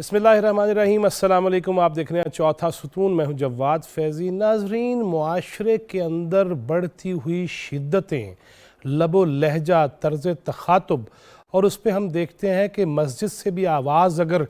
बिस्मिल्लाहिर्रहमानिर्रहीम। अस्सलाम वालेकुम। आप देख रहे हैं चौथा सुतून। मैं हूं जवाद फैज़ी। नाजरीन, मुआशरे के अंदर बढ़ती हुई शिद्दतें, लबो लहजा, तर्ज़ तखातुब, और उस पर हम देखते हैं कि मस्जिद से भी आवाज़ अगर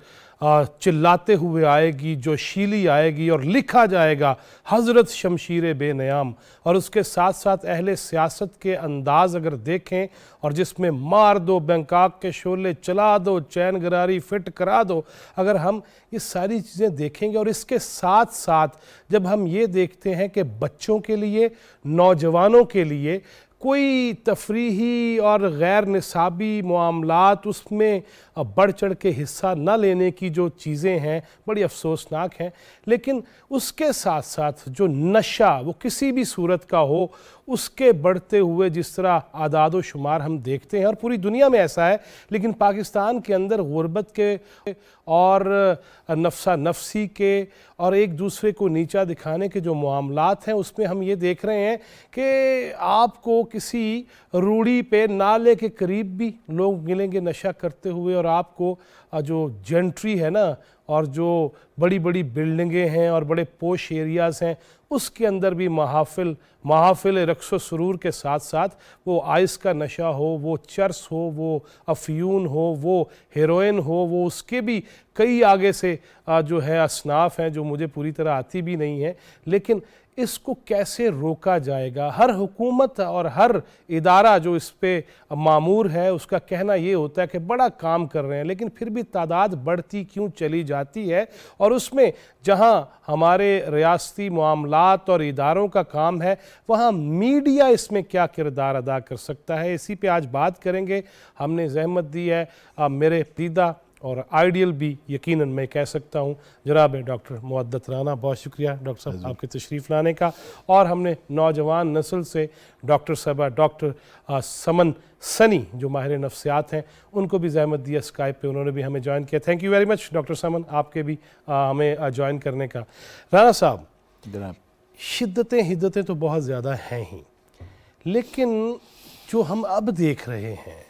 चिल्लाते हुए आएगी, जोशीली आएगी और लिखा जाएगा हज़रत शमशीर बेनियाम, और उसके साथ साथ अहले सियासत के अंदाज़ अगर देखें और जिसमें मार दो बैंकॉक के शोले, चला दो चैन गरारी, फिट करा दो, अगर हम ये सारी चीज़ें देखेंगे और इसके साथ साथ जब हम ये देखते हैं कि बच्चों के लिए, नौजवानों के लिए कोई तफरीही और गैर निसाबी मामलात, उसमें बढ़ चढ़ के हिस्सा न लेने की जो चीज़ें हैं बड़ी अफसोसनाक हैं। लेकिन उसके साथ साथ जो नशा, वो किसी भी सूरत का हो, उसके बढ़ते हुए जिस तरह आदाद व शुमार हम देखते हैं, और पूरी दुनिया में ऐसा है, लेकिन पाकिस्तान के अंदर गुर्बत के और नफसा नफसी के और एक दूसरे को नीचा दिखाने के जो मामलात हैं, उसमें हम ये देख रहे हैं कि आपको किसी रूढ़ी पे, नाले के करीब भी लोग मिलेंगे नशा करते हुए, और आपको जो जेंट्री है ना, और जो बड़ी बड़ी बिल्डिंगें हैं और बड़े पोश एरियाज़ हैं, उसके अंदर भी महाफिल रक्स व सुरूर के साथ साथ वो आइस का नशा हो, वो चर्स हो, वो अफ्यून हो, वो हेरोइन हो, वो उसके भी कई आगे से जो है असनाफ हैं जो मुझे पूरी तरह आती भी नहीं है। लेकिन इसको कैसे रोका जाएगा? हर हुकूमत और हर इदारा जो इस पे मामूर है, उसका कहना ये होता है कि बड़ा काम कर रहे हैं, लेकिन फिर भी तादाद बढ़ती क्यों चली जाती है? और उसमें जहां हमारे रियासती मामलात और इदारों का काम है, वहां मीडिया इसमें क्या किरदार अदा कर सकता है? इसी पे आज बात करेंगे। हमने जहमत दी है मेरे पीदा और आइडियल भी, यकीनन मैं कह सकता हूँ, जनाब डॉक्टर मुअद्दत राना। बहुत शुक्रिया डॉक्टर साहब आपके तशरीफ़ लाने का। और हमने नौजवान नस्ल से डॉक्टर साहबा, डॉक्टर समन सनी जो माहिर नफ्सियात हैं, उनको भी जहमत दिया स्काइप पे, उन्होंने भी हमें ज्वाइन किया। Thank you very much doctor Saman, आपके भी हमें ज्वाइन करने का। राना साहब, जनाब, शिद्दतें हिद्दतें तो बहुत ज़्यादा हैं ही, लेकिन जो हम अब देख रहे हैं,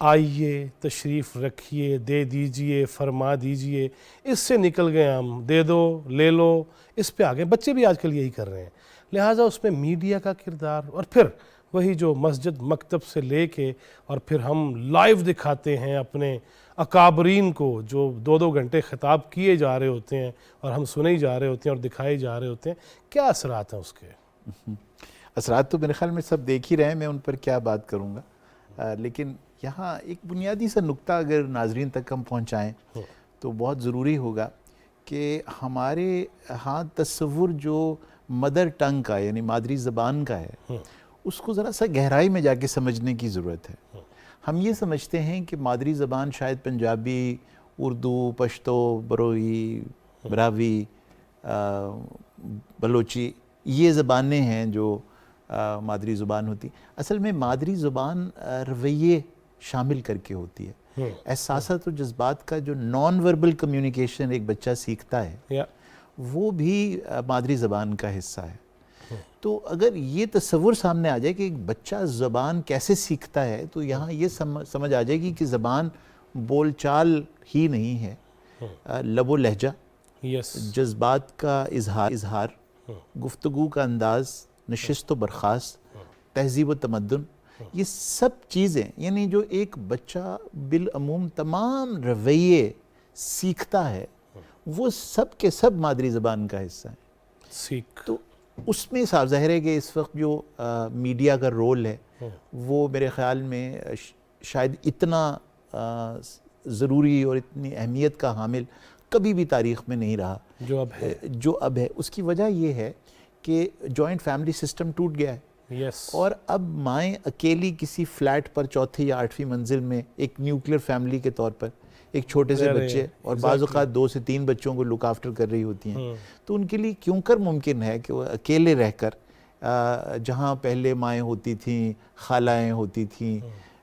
आइए तशरीफ़ रखिए, दे दीजिए, फरमा दीजिए, इससे निकल गए हम, दे दो ले लो, इस पे आ गए। बच्चे भी आजकल यही कर रहे हैं। लिहाजा उसमें मीडिया का किरदार, और फिर वही जो मस्जिद मकतब से लेके, और फिर हम लाइव दिखाते हैं अपने अकाबरीन को जो 2-2 घंटे ख़िताब किए जा रहे होते हैं और हम सुने ही जा रहे होते हैं और दिखाए जा रहे होते हैं। क्या असरात हैं उसके? असरात तो मेरे ख्याल में सब देख ही रहे हैं, मैं उन पर क्या बात करूँगा। लेकिन यहाँ एक बुनियादी सा नुक्ता अगर नाजरीन तक हम पहुँचाएँ तो बहुत ज़रूरी होगा कि हमारे यहाँ तस्वुर जो मदर टंग का, यानी मादरी ज़बान का है, उसको ज़रा सा गहराई में जाके समझने की ज़रूरत है। हम ये समझते हैं कि मादरी ज़बान शायद पंजाबी, उर्दू, पश्तो, बरोई, ब्रावी, बलोची, ये ज़बानें हैं जो मादरी ज़ुबान होती। असल में मादरी ज़ुबान रवैये शामिल करके होती है। एहसासात और जज्बात का जो नॉन वर्बल कम्युनिकेशन एक बच्चा सीखता है, वो भी मादरी ज़बान का हिस्सा है। तो अगर ये तस्वुर सामने आ जाए कि एक बच्चा ज़बान कैसे सीखता है, तो यहाँ ये समझ आ जाएगी कि ज़बान बोलचाल ही नहीं है, लबो लहजा, जज्बात का इजहार, गुफ्तगू का अंदाज़, नशिस्त व बर्खास्त, तहज़ीब व तमद्दुन, ये सब चीज़ें, यानी जो एक बच्चा बिलअमूम तमाम रवैये सीखता है, वो सब के सब मादरी ज़बान का हिस्सा है। तो उसमें साफ ज़ाहिर है कि इस वक्त जो मीडिया का रोल है, वो मेरे ख़्याल में शायद इतना ज़रूरी और इतनी अहमियत का हामिल कभी भी तारीख़ में नहीं रहा जो अब है। उसकी वजह ये है कि जॉइंट फैमिली सिस्टम टूट गया है। और अब माएँ अकेली किसी फ्लैट पर 4थी या 8वीं मंजिल में एक न्यूक्लियर फैमिली के तौर पर एक छोटे से बच्चे और बाज़ औक़ात 2 से 3 बच्चों को लुक आफ्टर कर रही होती हैं, तो उनके लिए क्यों कर मुमकिन है कि वो अकेले रहकर, जहाँ पहले माएँ होती थीं, खालाएँ होती थीं,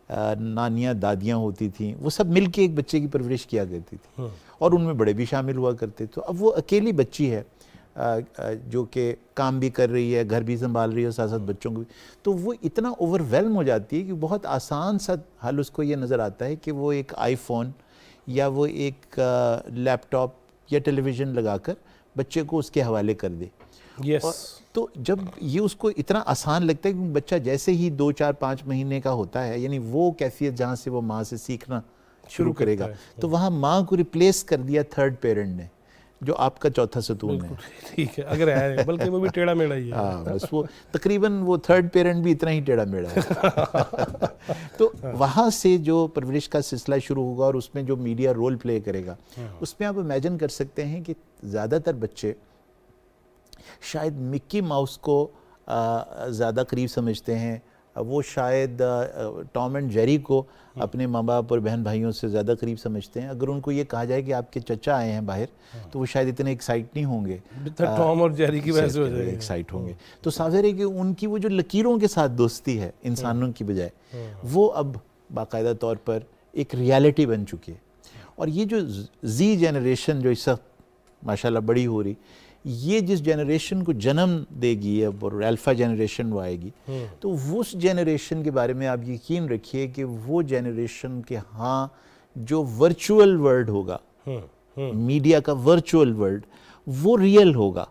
नानियाँ दादियाँ होती थीं, वो सब मिल के एक बच्चे की परवरिश किया करती थी, और उनमें बड़े भी शामिल हुआ करते। तो अब वो अकेली बच्ची है जो कि काम भी कर रही है, घर भी संभाल रही है, साथ साथ बच्चों को भी, तो वो इतना ओवरवेल्म हो जाती है कि बहुत आसान सा हल उसको ये नज़र आता है कि वो एक आईफोन या वो एक लैपटॉप या टेलीविज़न लगाकर बच्चे को उसके हवाले कर दे। यस। तो जब ये उसको इतना आसान लगता है कि बच्चा जैसे ही 2, 4, 5 महीने का होता है, यानी वो कैफियत जहाँ से वो माँ से सीखना शुरू करेगा, तो वहाँ माँ को रिप्लेस कर दिया थर्ड पेरेंट ने, जो आपका चौथा सतून है। ठीक है, अगर है, बल्कि वो भी टेढ़ा मेढ़ा ही है। हाँ, बस वो तकरीबन वो थर्ड पेरेंट भी इतना ही टेढ़ा मेढ़ा है। तो वहाँ से जो परवरिश का सिलसिला शुरू होगा और उसमें जो मीडिया रोल प्ले करेगा, उसमें आप इमेजिन कर सकते हैं कि ज़्यादातर बच्चे शायद मिक्की माउस को ज़्यादा करीब समझते हैं, वो शायद टॉम एंड जेरी को अपने माँ बाप और बहन भाइयों से ज़्यादा करीब समझते हैं। अगर उनको ये कहा जाए कि आपके चचा आए हैं बाहर, तो वो शायद इतने एक्साइट नहीं होंगे, टॉम और जेरी की वजह से हो जाएंगे, एक्साइट होंगे। तो साज़र है कि उनकी वो जो लकीरों के साथ दोस्ती है इंसानों की बजाय, वो अब बाकायदा तौर पर एक रियलिटी बन चुकी है। और ये जो जी जनरेशन जो इस वक्त माशाल्लाह बड़ी हो रही, ये जिस जनरेशन को जन्म देगी अब, और अल्फा जनरेशन वो आएगी, तो उस जनरेशन के बारे में आप यकीन रखिए कि वो जनरेशन के हाँ जो वर्चुअल वर्ल्ड होगा, मीडिया का वर्चुअल वर्ल्ड, वो रियल होगा,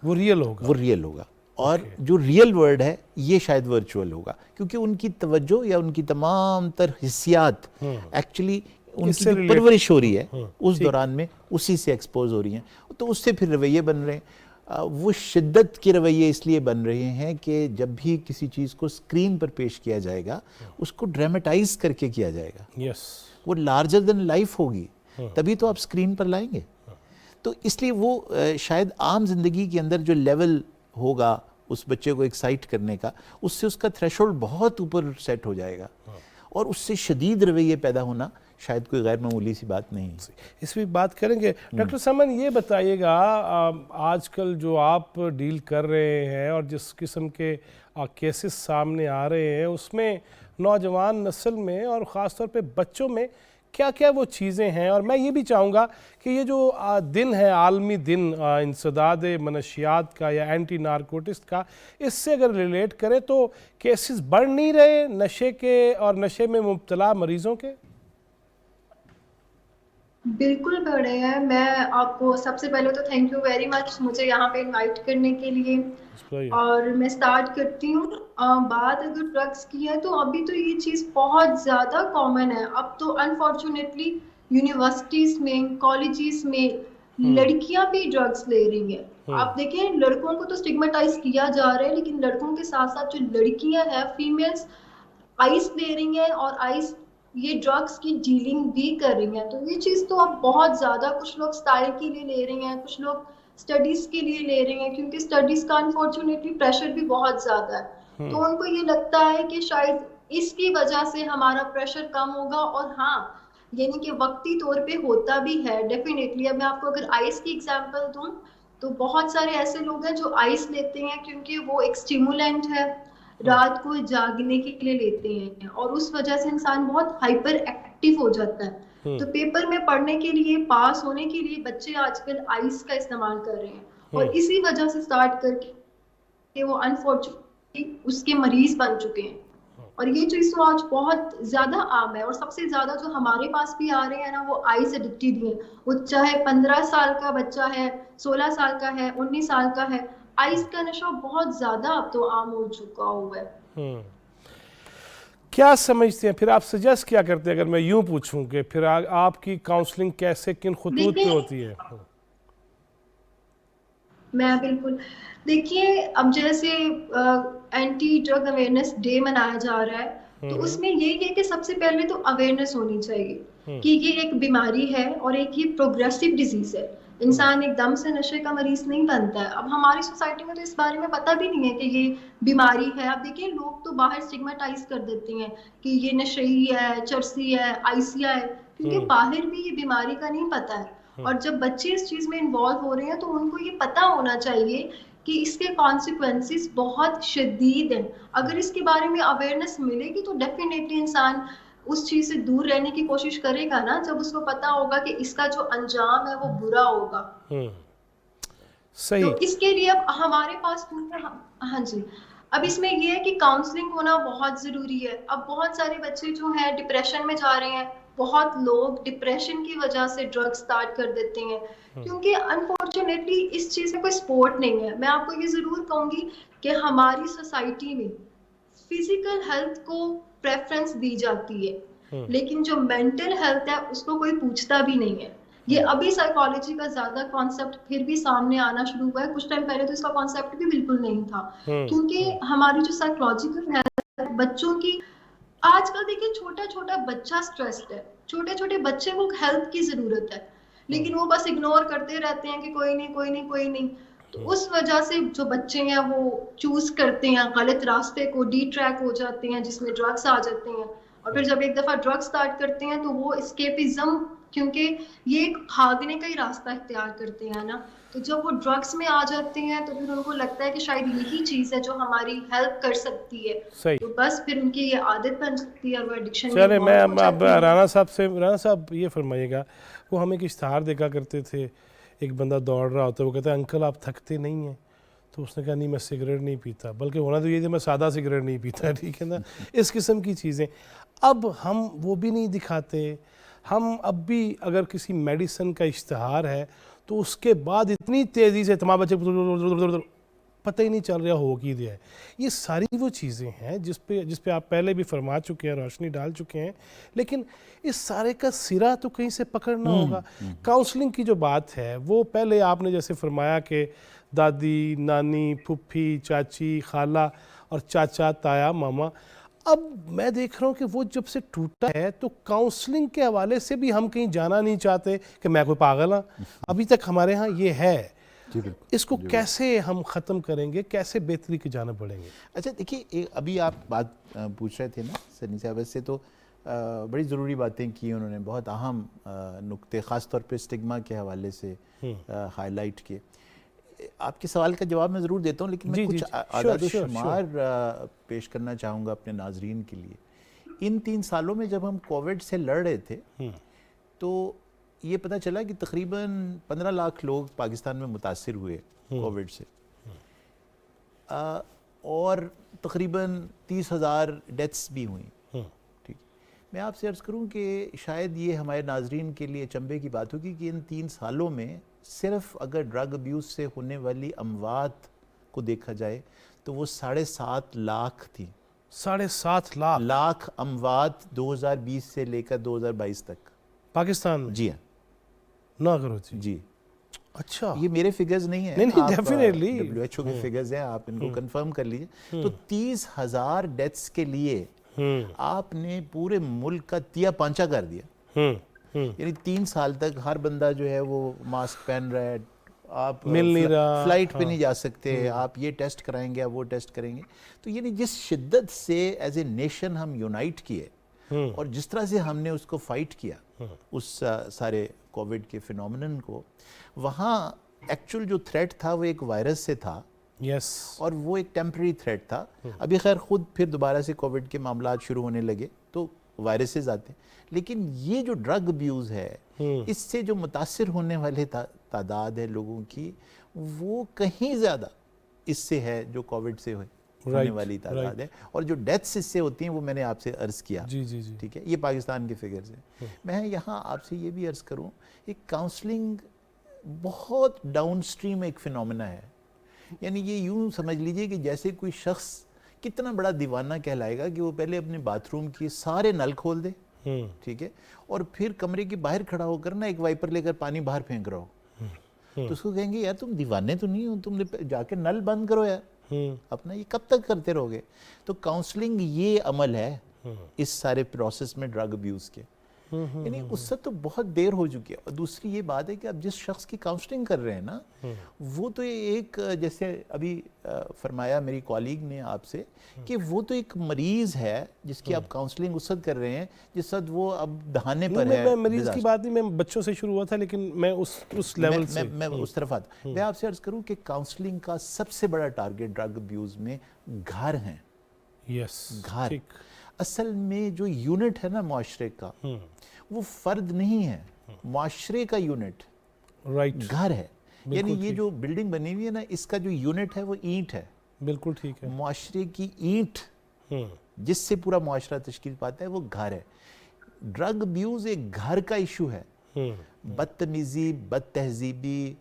वो रियल होगा। और जो रियल वर्ल्ड है ये शायद वर्चुअल होगा, क्योंकि उनकी तवज्जो या उनकी तमाम तर हिस्सियात एक्चुअली उनकी जो परवरिश हो रही है उस दौरान में उसी से एक्सपोज हो रही हैं, तो उससे फिर रवैये बन रहे हैं। वो शिद्दत के रवैये इसलिए बन रहे हैं कि जब भी किसी चीज़ को स्क्रीन पर पेश किया जाएगा उसको ड्रामेटाइज करके किया जाएगा। यस, वो लार्जर देन लाइफ होगी, तभी तो आप स्क्रीन पर लाएंगे। तो इसलिए वो शायद आम जिंदगी के अंदर जो लेवल होगा उस बच्चे को एक्साइट करने का, उससे उसका थ्रेशोल्ड बहुत ऊपर सेट हो जाएगा, और उससे शदीद रवैये पैदा होना शायद कोई गैर मामूली सी बात नहीं। इस पर बात करेंगे। डॉक्टर समन, ये बताइएगा, आजकल जो आप डील कर रहे हैं और जिस किस्म के केसेस सामने आ रहे हैं, उसमें नौजवान नस्ल में और ख़ास तौर पे बच्चों में क्या क्या वो चीज़ें हैं? और मैं ये भी चाहूँगा कि ये जो दिन है, आलमी दिन इंसदाद मनशियात का या एंटी नारकोटिक्स का, इससे अगर रिलेट करें तो केसेस बढ़ नहीं रहे नशे के और नशे में मुब्तला मरीज़ों के? बिल्कुल बढ़े हैं। मैं आपको सबसे पहले तो थैंक यू वेरी मच मुझे यहाँ पे इनवाइट करने के लिए। और मैं स्टार्ट करती हूँ। बात अगर ड्रग्स की है तो अभी तो ये चीज़ बहुत ज़्यादा कॉमन है। अब तो अनफॉर्चुनेटली यूनिवर्सिटीज़ में, कॉलेजेस में लड़कियां भी ड्रग्स ले रही हैं। आप देखें, लड़कों को तो स्टिग्मेटाइज किया जा रहा है, लेकिन लड़कों के साथ साथ जो लड़कियां हैं, फीमेल्स, आइस ले रही हैं और आइस ये ड्रग्स की डीलिंग भी कर रही हैं। तो ये चीज़ तो अब बहुत ज़्यादा, कुछ लोग स्टाइल के लिए ले रही हैं, कुछ लोग स्टडीज़ के लिए ले रही हैं, क्योंकि स्टडीज़ का अनफॉर्चुनेटली प्रेशर भी बहुत ज़्यादा है। तो उनको ये लगता है कि शायद इसकी वजह से हमारा प्रेशर कम होगा। और हाँ, यानी कि वक्ती तौर पे होता भी है डेफिनेटली। अब मैं आपको अगर आइस की एग्जांपल दूं तो बहुत सारे ऐसे लोग हैं जो आइस लेते हैं क्योंकि वो एक स्टिमुलेंट है, रात को जागने के लिए लेते हैं, और उस वजह से इंसान बहुत हाइपर एक्टिव हो जाता है। तो पेपर में पढ़ने के लिए, पास होने के लिए बच्चे आजकल आइस का इस्तेमाल कर रहे हैं, और इसी वजह से स्टार्ट करके वो अनफॉर्चुनेटली उसके मरीज बन चुके हैं। और ये चीज तो आज बहुत ज्यादा आम है। और सबसे ज्यादा जो हमारे पास भी आ रहे हैं ना, वो आइस एडिक्टेड ही है। वो चाहे 15 साल का बच्चा है, 16 साल का है, 19 साल का है, आइस का नशा बहुत ज्यादा अब तो आम हो चुका हुआ है। क्या समझते हैं फिर आप, सजेस्ट क्या करते हैं? अगर मैं यूं पूछूं कि फिर आपकी काउंसलिंग कैसे, किन खुतूत पे होती है? मैं बिल्कुल, देखिए, अब जैसे एंटी ड्रग अवेयरनेस डे मनाया जा रहा है, तो उसमें ये है कि सबसे पहले तो अवेयरनेस होनी चाहिए कि ये एक बीमारी है और एक ये प्रोग्रेसिव डिजीज है। इंसान एकदम से नशे का मरीज नहीं बनता है। अब हमारी सोसाइटी में तो इस बारे में पता भी नहीं है कि ये बीमारी है। अब देखिए, लोग तो बाहर स्टिग्मेटाइज कर देते हैं कि ये नशेई है, चरसी है, आइसिया है, क्योंकि बाहर भी ये बीमारी का नहीं पता है। और जब बच्चे इस चीज में इन्वॉल्व हो रहे हैं तो उनको ये पता होना चाहिए कि इसके कॉन्सिक्वेंसेस बहुत शदीद हैं। अगर इसके बारे में अवेयरनेस मिलेगी तो डेफिनेटली इंसान उस चीज से दूर रहने की कोशिश करेगा ना, जब उसको पता होगा कि इसका जो अंजाम है वो बुरा होगा। सही। तो इसके लिए अब हमारे पास, हाँ जी, अब इसमें ये है कि काउंसलिंग होना बहुत जरूरी है। अब बहुत सारे बच्चे जो हैं डिप्रेशन में जा रहे हैं, बहुत लोग डिप्रेशन की वजह से ड्रग स्टार्ट कर देते हैं, क्योंकि अनफॉर्चुनेटली इस चीज में कोई सपोर्ट नहीं है। मैं आपको ये जरूर कहूंगी कि हमारी सोसाइटी में फिजिकल हेल्थ को प्रेफरेंस दी जाती है, लेकिन जो मेंटल हेल्थ है उसको कोई पूछता भी नहीं है। ये अभी साइकोलॉजी का ज्यादा कॉन्सेप्ट फिर भी सामने आना शुरू हुआ है, कुछ टाइम पहले तो इसका कॉन्सेप्ट भी बिल्कुल नहीं था, क्योंकि हमारी जो साइकोलॉजिकल हेल्थ बच्चों की, आजकल देखिए छोटा छोटा बच्चा स्ट्रेस्ड है, छोटे छोटे बच्चे को हेल्प की जरूरत है, लेकिन वो बस इग्नोर करते रहते हैं कि कोई नहीं कोई नहीं कोई नहीं। तो उस वजह से जो बच्चे हैं वो चूज करते हैं गलत रास्ते को, डी ट्रैक हो जाते हैं जिसमें ड्रग्स आ जाते हैं, और फिर जब एक दफा ड्रग्स स्टार्ट करते हैं तो वो एस्केपिज्म, क्योंकि ये एक भागने का ही रास्ता इख्तियार करते हैं ना, तो जब वो ड्रग्स में आ जाते हैं तो फिर उनको लगता है कि शायद यही चीज है जो हमारी हेल्प कर सकती है, सही। तो बस फिर उनकी ये आदत बन सकती है और वो एडिक्शन में चले, मैं involve हो अब जाती है। राणा साहब ये फरमाइएगा, वो हमें एक इश्तहार देखा करते थे, एक बंदा दौड़ रहा होता है, वो कहता है अंकल आप थकते नहीं हैं, तो उसने कहा नहीं मैं सिगरेट नहीं पीता, बल्कि होना तो ये थी मैं सादा सिगरेट नहीं पीता, ठीक है ना, इस किस्म की चीज़ें। अब हम वो भी नहीं दिखाते, हम अब भी अगर किसी मेडिसिन का इश्तहार है तो उसके बाद इतनी तेज़ी से तमाम बच्चे पता ही नहीं चल रहा हो की दिया है। ये सारी वो चीज़ें हैं जिस पे आप पहले भी फरमा चुके हैं, रोशनी डाल चुके हैं, लेकिन इस सारे का सिरा तो कहीं से पकड़ना होगा। काउंसलिंग की जो बात है वो पहले आपने जैसे फरमाया कि दादी, नानी, फुफ्फी, चाची, खाला और चाचा, ताया, मामा, अब मैं देख रहा हूँ कि वो जब से टूटा है तो काउंसलिंग के हवाले से भी हम कहीं जाना नहीं चाहते कि मैं कोई पागल हाँ, अभी तक हमारे यहाँ ये है। इसको कैसे हम ख़त्म करेंगे, कैसे बेहतरी की जाने बढ़ेंगे? अच्छा देखिए, अभी आप बात पूछ रहे थे ना सनी साहब, से तो बड़ी ज़रूरी बातें की उन्होंने, बहुत अहम नुक्ते ख़ास तौर पे स्टिग्मा के हवाले से हाईलाइट किए। आपके सवाल का जवाब मैं ज़रूर देता हूँ, लेकिन मैं कुछ आदाद-ओ-शुमार पेश करना चाहूँगा अपने नाजरीन के लिए। इन 3 सालों में जब हम कोविड से लड़ रहे थे तो ये पता चला कि तकरीबन 15 लाख लोग पाकिस्तान में मुतासिर हुए कोविड से, और तकरीबन 30,000 डेथ्स भी हुई। ठीक, मैं आपसे अर्ज़ करूं कि शायद ये हमारे नाजरीन के लिए अचंभे की बात होगी कि इन 3 सालों में सिर्फ अगर ड्रग अब्यूज़ से होने वाली अमवात को देखा जाए तो वो 7.5 लाख थी। 7.5 लाख अमवात 2020 से लेकर 2022 तक पाकिस्तान में। जी हाँ, ना करो जी। अच्छा, ये मेरे फिगर्स नहीं है, नहीं डेफिनेटली WHO के फिगर्स हैं, आप इनको कंफर्म कर लीजिए। तो 30,000 डेथ्स के लिए आपने पूरे मुल्क का तिया पांचा कर दिया। यानी 3 साल तक हर बंदा जो है वो मास्क पहन रहा है, आप मिल नहीं रहा, फ्लाइट पे नहीं जा सकते, आप ये टेस्ट कराएंगे, आप वो टेस्ट करेंगे। तो यानी जिस शिद्दत से एज ए नेशन हम यूनाइट किए और जिस तरह से हमने उसको फाइट किया, उस सारे कोविड के फिनोमिनन को, वहाँ एक्चुअल जो थ्रेट था वो एक वायरस से था। यस, और वो एक टेम्परेरी थ्रेट था। अभी खैर खुद फिर दोबारा से कोविड के मामला शुरू होने लगे तो वायरसेस आते हैं, लेकिन ये जो ड्रग अब्यूज़ है इससे जो मुतासिर होने वाले तादाद है लोगों की, वो कहीं ज़्यादा इससे है जो कोविड से होने वाली तादाद है। और जो डेथ्स इससे होती हैं वो मैंने आपसे अर्ज़ किया। जी जी जी, ठीक है, ये पाकिस्तान के फिगर्स हैं। मैं यहाँ आपसे ये भी अर्ज़ करूँ, एक काउंसलिंग बहुत डाउन स्ट्रीम एक फिनोमेना है। यानी ये यूँ समझ लीजिए कि जैसे कोई शख्स कितना बड़ा दीवाना कहलाएगा कि वो पहले अपने बाथरूम के सारे नल खोल दे, ठीक है, और फिर कमरे के बाहर खड़ा होकर ना एक वाइपर लेकर पानी बाहर फेंक रहा हो, तो उसको कहेंगे यार तुम दीवाने तो नहीं हो, तुमने जाके नल बंद करो यार अपना, ये कब तक करते रहोगे? तो काउंसलिंग ये अमल है इस सारे प्रोसेस में ड्रग अब्यूज़ के। यानी उससे तो बहुत देर हो चुकी है। और दूसरी ये बात है कि आप जिस शख्स की काउंसलिंग कर रहे हैं ना, वो तो एक, जैसे अभी फरमाया मेरी कॉलीग ने आपसे, कि वो तो एक मरीज है जिसकी आप काउंसलिंग उस वक्त कर रहे हैं जिस वक्त वो अब दहाने पर है। मैं मरीज की बात नहीं, मैं बच्चों से शुरू हुआ था, लेकिन मैं उस लेवल से मैं उस तरफ आता। मैं आपसे अर्ज करूं कि काउंसलिंग का सबसे बड़ा टारगेट ड्रग अब्यूज में घर हैं। यस, घर असल में जो यूनिट है ना माशरे का, वो फर्द नहीं है, माशरे का यूनिट राइट घर है। यानी ये जो बिल्डिंग बनी हुई है ना, इसका जो यूनिट है वो ईंट है। बिल्कुल ठीक है। माशरे की ईंट जिससे पूरा माशरा तश्कील पाता है वो घर है। ड्रग अब्यूज एक घर का इशू है। बदतमीजी, बदतहजीबी,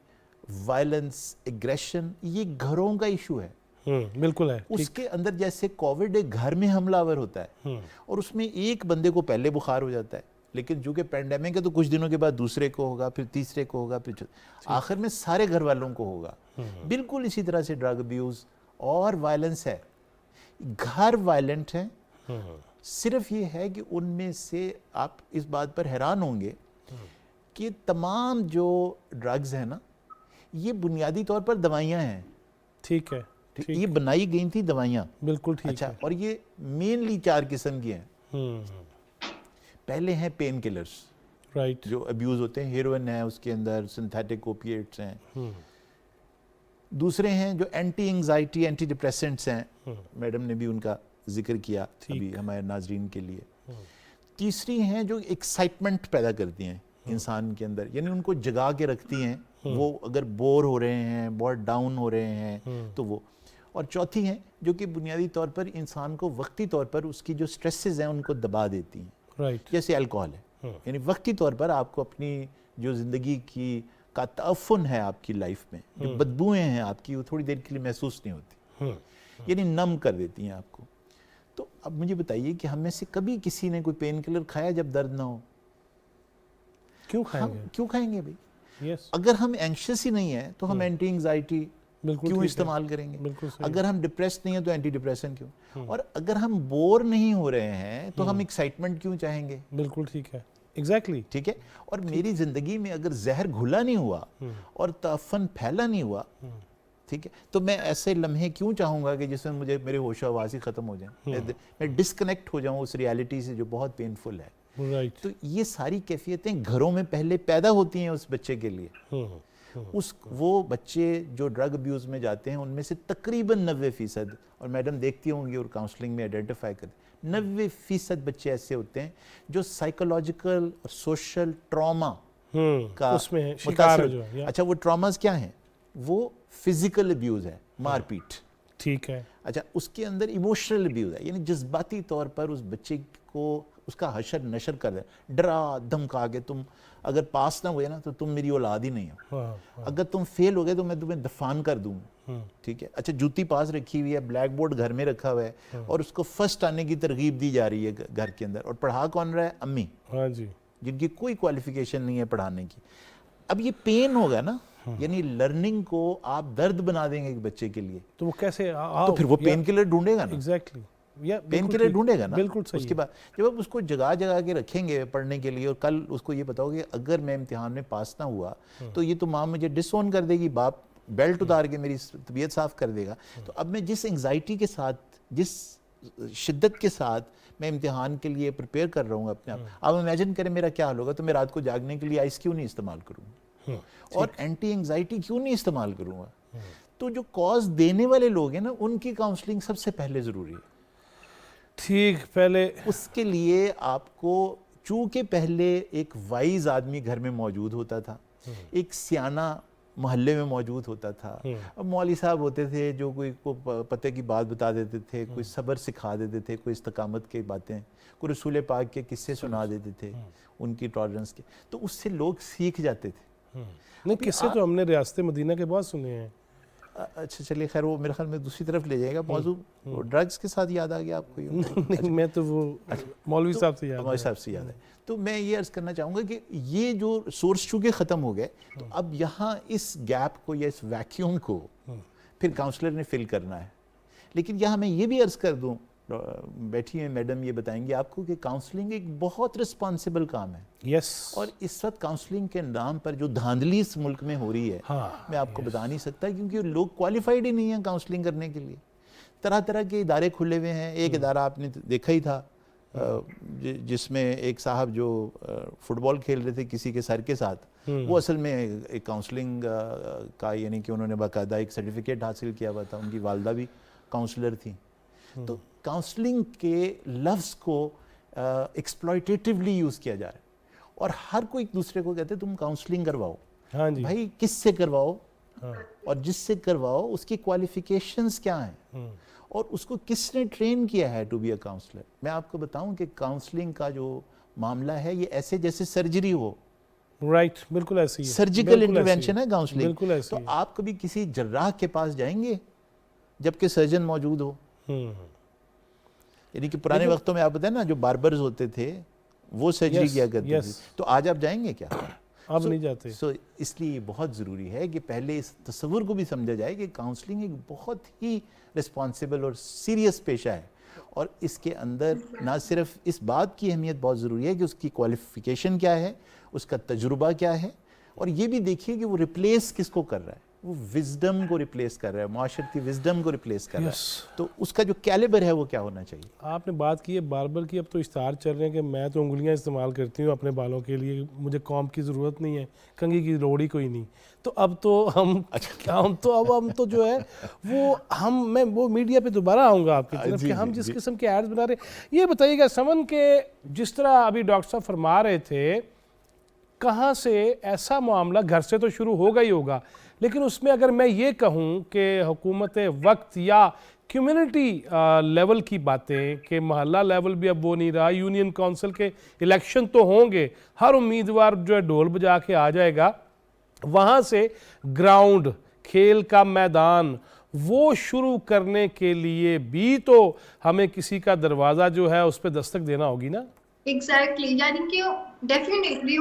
वायलेंस, एग्रेशन, ये घरों का इशू है। बिल्कुल है। उसके अंदर जैसे कोविड एक घर में हमलावर होता है और उसमें एक बंदे को पहले बुखार हो जाता है, लेकिन जो कि पैंडेमिक है तो कुछ दिनों के बाद दूसरे को होगा, फिर तीसरे को होगा, फिर आखिर में सारे घर वालों को होगा। बिल्कुल इसी तरह से ड्रग अब्यूज और वायलेंस है। घर वायलेंट है। सिर्फ ये है कि उनमें से आप इस बात पर हैरान होंगे कि तमाम जो ड्रग्स हैं ना, ये बुनियादी तौर पर दवाइयाँ हैं। ठीक है। ये बनाई गई थी दवाइयाँ। बिल्कुल ठीक अच्छा है। और ये मेनली 4 किस्म की हैं। पहले हैं पेन किलर्स, राइट, जो अब्यूज होते हैं। हेरोइन है, उसके अंदर सिंथेटिक ओपिएट्स हैं। दूसरे हैं जो एंटी एंजाइटी, एंटी डिप्रेसेंट्स हैं। मैडम ने भी उनका जिक्र किया अभी हमारे नाजरीन के लिए। तीसरी हैं जो एक्साइटमेंट पैदा करती हैं इंसान के अंदर, यानी उनको जगा के रखती हैं। वो अगर बोर हो रहे हैं, बहुत डाउन हो रहे हैं तो वो। और चौथी हैं जो कि बुनियादी तौर पर इंसान को वक्ती तौर पर उसकी जो स्ट्रेसेस हैं उनको दबा देती हैं। राइट। जैसे अल्कोहल है, यानी वक्ती तौर पर आपको अपनी जो ज़िंदगी की का तअफ़ुन है आपकी लाइफ में, जो बदबूएं हैं आपकी, वो थोड़ी देर के लिए महसूस नहीं होती, यानी नम कर देती हैं आपको। तो अब मुझे बताइए कि हम में से कभी किसी ने कोई पेन किलर खाया जब दर्द ना हो? क्यों खाएंगे? क्यों खाएंगे भाई? यस। अगर हम एंग्शियस ही नहीं है तो हम एंटी एंजाइटी क्यों इस्तेमाल करेंगे? अगर हम डिप्रेस्ड नहीं है तो एंटी डिप्रेशन क्यों? और अगर हम बोर नहीं हो रहे हैं तो हम एक्साइटमेंट क्यों चाहेंगे? बिल्कुल ठीक है। एग्जैक्टली। ठीक है। और मेरी जिंदगी में अगर जहर घुला नहीं हुआ और तअफ़्फ़ुन फैला नहीं हुआ, ठीक है, तो मैं ऐसे लम्हे क्यों चाहूंगा कि जिसमें मुझे मेरे होशो हवास ही खत्म हो जाए, मैं डिस्कनेक्ट हो जाऊं उस रियलिटी से जो बहुत पेनफुल है। राइट। तो ये सारी कैफियतें घरों में पहले पैदा होती हैं उस बच्चे के लिए। वो बच्चे जो ड्रग अब्यूज़ में जाते हैं उनमें से तकरीबन 90%, और मैडम देखती होंगी और काउंसलिंग में आइडेंटिफाई करती, 90% बच्चे ऐसे होते हैं जो साइकोलॉजिकल और सोशल ट्रॉमा का उसमें शिकार है जो है। अच्छा, वो ट्रॉमास क्या हैं? वो फिजिकल अब्यूज़ है, मारपीट। ठीक है। अच्छा, उसके अंदर इमोशनल अब्यूज़ है, यानी जज्बाती तौर पर उस बच्चे को उसका हशर नशर कर दे, डरा धमका के, तुम अगर पास ना हुए ना तो तुम मेरी औलाद ही नहीं हो, अगर तुम फेल हो गए तो मैं तुम्हें दफान कर दूँ। ठीक है। अच्छा, जूती पास रखी हुई है, ब्लैक बोर्ड घर में रखा हुआ है और उसको फर्स्ट आने की तरगीब दी जा रही है घर के अंदर, और पढ़ा कौन रहा है? अम्मी। हाँ जी। जिनकी कोई क्वालिफिकेशन नहीं है पढ़ाने की। अब ये पेन होगा ना, यानी लर्निंग को आप दर्द बना देंगे एक बच्चे के लिए, तो वो कैसे तो फिर वो पेन किलर ढूंढेगा ना। एग्जैक्टली। पेन किलर ढूंढेगा ना। बिल्कुल सही। उसके बाद जब आप उसको जगा जगा के रखेंगे पढ़ने के लिए, और कल उसको ये बताओगे अगर मैं इम्तिहान में पास ना हुआ तो ये तो माँ मुझे डिसओन कर देगी, बाप बेल्ट उतार के मेरी तबीयत साफ कर देगा। तो अब मैं जिस एंग्जाइटी के साथ, जिस शिद्दत के साथ मैं इम्तिहान के लिए प्रिपेयर कर रहा हूँ अपने आप, अब इमेजिन करें मेरा क्या हाल होगा। तो मैं रात को जागने के लिए आइस क्यों नहीं इस्तेमाल करूँगा और एंटी एंग्जाइटी क्यों नहीं इस्तेमाल करूँगा? तो जो कॉज देने वाले लोग हैं ना, उनकी काउंसलिंग सबसे पहले ज़रूरी है। ठीक, पहले उसके लिए आपको, चूंकि पहले एक वाइज आदमी घर में मौजूद होता था, एक सियाना मोहल्ले में मौजूद होता था, अब मौलवी साहब होते थे जो कोई को पते की बात बता देते थे, कोई सब्र सिखा देते थे, कोई इस्तकामत की बातें, कोई रसूल पाक के किस्से सुना देते थे उनकी टॉलरेंस के, तो उससे लोग सीख जाते थे। नहीं, किस्से तो हमने रियासत मदीना के बहुत सुने हैं। अच्छा चलिए, खैर वो मेरे ख्याल में दूसरी तरफ ले जाएगा मौजू। ड्रग्स के साथ याद आ गया आपको? नहीं, मैं तो वो मौलवी साहब से याद है। मौलवी साहब से याद है। तो मैं ये अर्ज करना चाहूँगा कि ये जो सोर्स चूँकि ख़त्म हो गए, तो अब यहाँ इस गैप को या इस वैक्यूम को फिर काउंसलर ने फिल करना है। लेकिन यहाँ मैं ये भी अर्ज कर दूँ, बैठी हैं मैडम, ये बताएंगे आपको कि काउंसलिंग एक बहुत रिस्पॉन्सिबल काम है। यस। और इस वक्त काउंसलिंग के नाम पर जो धांधली इस मुल्क में हो रही है, मैं आपको बता नहीं सकता, क्योंकि लोग क्वालिफाइड ही नहीं हैं काउंसलिंग करने के लिए। तरह तरह के इदारे खुले हुए हैं। एक इदारा आपने देखा ही था जिसमें एक साहब जो फुटबॉल खेल रहे थे किसी के सर के साथ, वो असल में एक काउंसलिंग का, यानी कि उन्होंने बाकायदा एक सर्टिफिकेट हासिल किया हुआ था, उनकी वालदा भी काउंसलर थी। तो काउंसलिंग के लफ्ज़ को एक्सप्लॉयटेटिवली यूज़ किया जा रहा है और हर कोई एक दूसरे को कहते हैं तुम काउंसलिंग करवाओ। हाँ जी। भाई किससे करवाओ? और जिससे करवाओ उसकी क्वालिफिकेशंस क्या हैं और उसको किसने ट्रेन किया है टू बी अ काउंसलर। मैं आपको बताऊं कि काउंसलिंग का जो मामला है, ये ऐसे जैसे सर्जरी हो, राइट, बिल्कुल ऐसी है, सर्जिकल इंटरवेंशन है काउंसलिंग। बिल्कुल ऐसी तो है। आप कभी किसी जर्राह के पास जाएंगे जबकि सर्जन मौजूद हो? यानी कि पुराने वक्तों में आप बताएं ना, जो बार्बर्स होते थे वो सर्जरी किया करते थे, तो आज आप जाएंगे क्या? अब नहीं जाते। इसलिए बहुत ज़रूरी है कि पहले इस तस्वुर को भी समझा जाए कि काउंसलिंग एक बहुत ही रिस्पॉन्सिबल और सीरियस पेशा है, और इसके अंदर ना सिर्फ इस बात की अहमियत बहुत ज़रूरी है कि उसकी क्वालिफ़िकेशन क्या है, उसका तजुर्बा क्या है, और ये भी देखिए कि वो रिप्लेस किसको कर रहा है, वो विजडम को रिप्लेस कर रहा है, माशरती विजडम को रिप्लेस कर रहा है, तो उसका जो कैलिबर है वो क्या होना चाहिए। आपने बात की है बार्बर की, अब तो इश्तार चल रहे हैं कि मैं तो उंगलियां इस्तेमाल करती हूँ अपने बालों के लिए, मुझे कॉम्ब की ज़रूरत नहीं है, कंघी की लोड़ ही कोई नहीं। तो अब तो हम तो जो है वो मैं वो मीडिया पे दोबारा आऊँगा आपकी तरफ कि हम जिस किस्म के एड्स बना रहे हैं। ये बताइएगा समन के, जिस तरह अभी डॉक्टर साहब फरमा रहे थे, कहाँ से ऐसा मामला, घर से तो शुरू होगा ही होगा, लेकिन उसमें अगर मैं ये कहूँ कि हुकूमत वक्त या कम्युनिटी लेवल की बातें, कि मोहल्ला लेवल भी अब वो नहीं रहा, यूनियन काउंसिल के इलेक्शन तो होंगे, हर उम्मीदवार जो है ढोल बजा के आ जाएगा, वहाँ से ग्राउंड, खेल का मैदान वो शुरू करने के लिए भी तो हमें किसी का दरवाज़ा जो है उस पर दस्तक देना होगी ना। एग्जैक्टली, यानी कि डेफिनेटली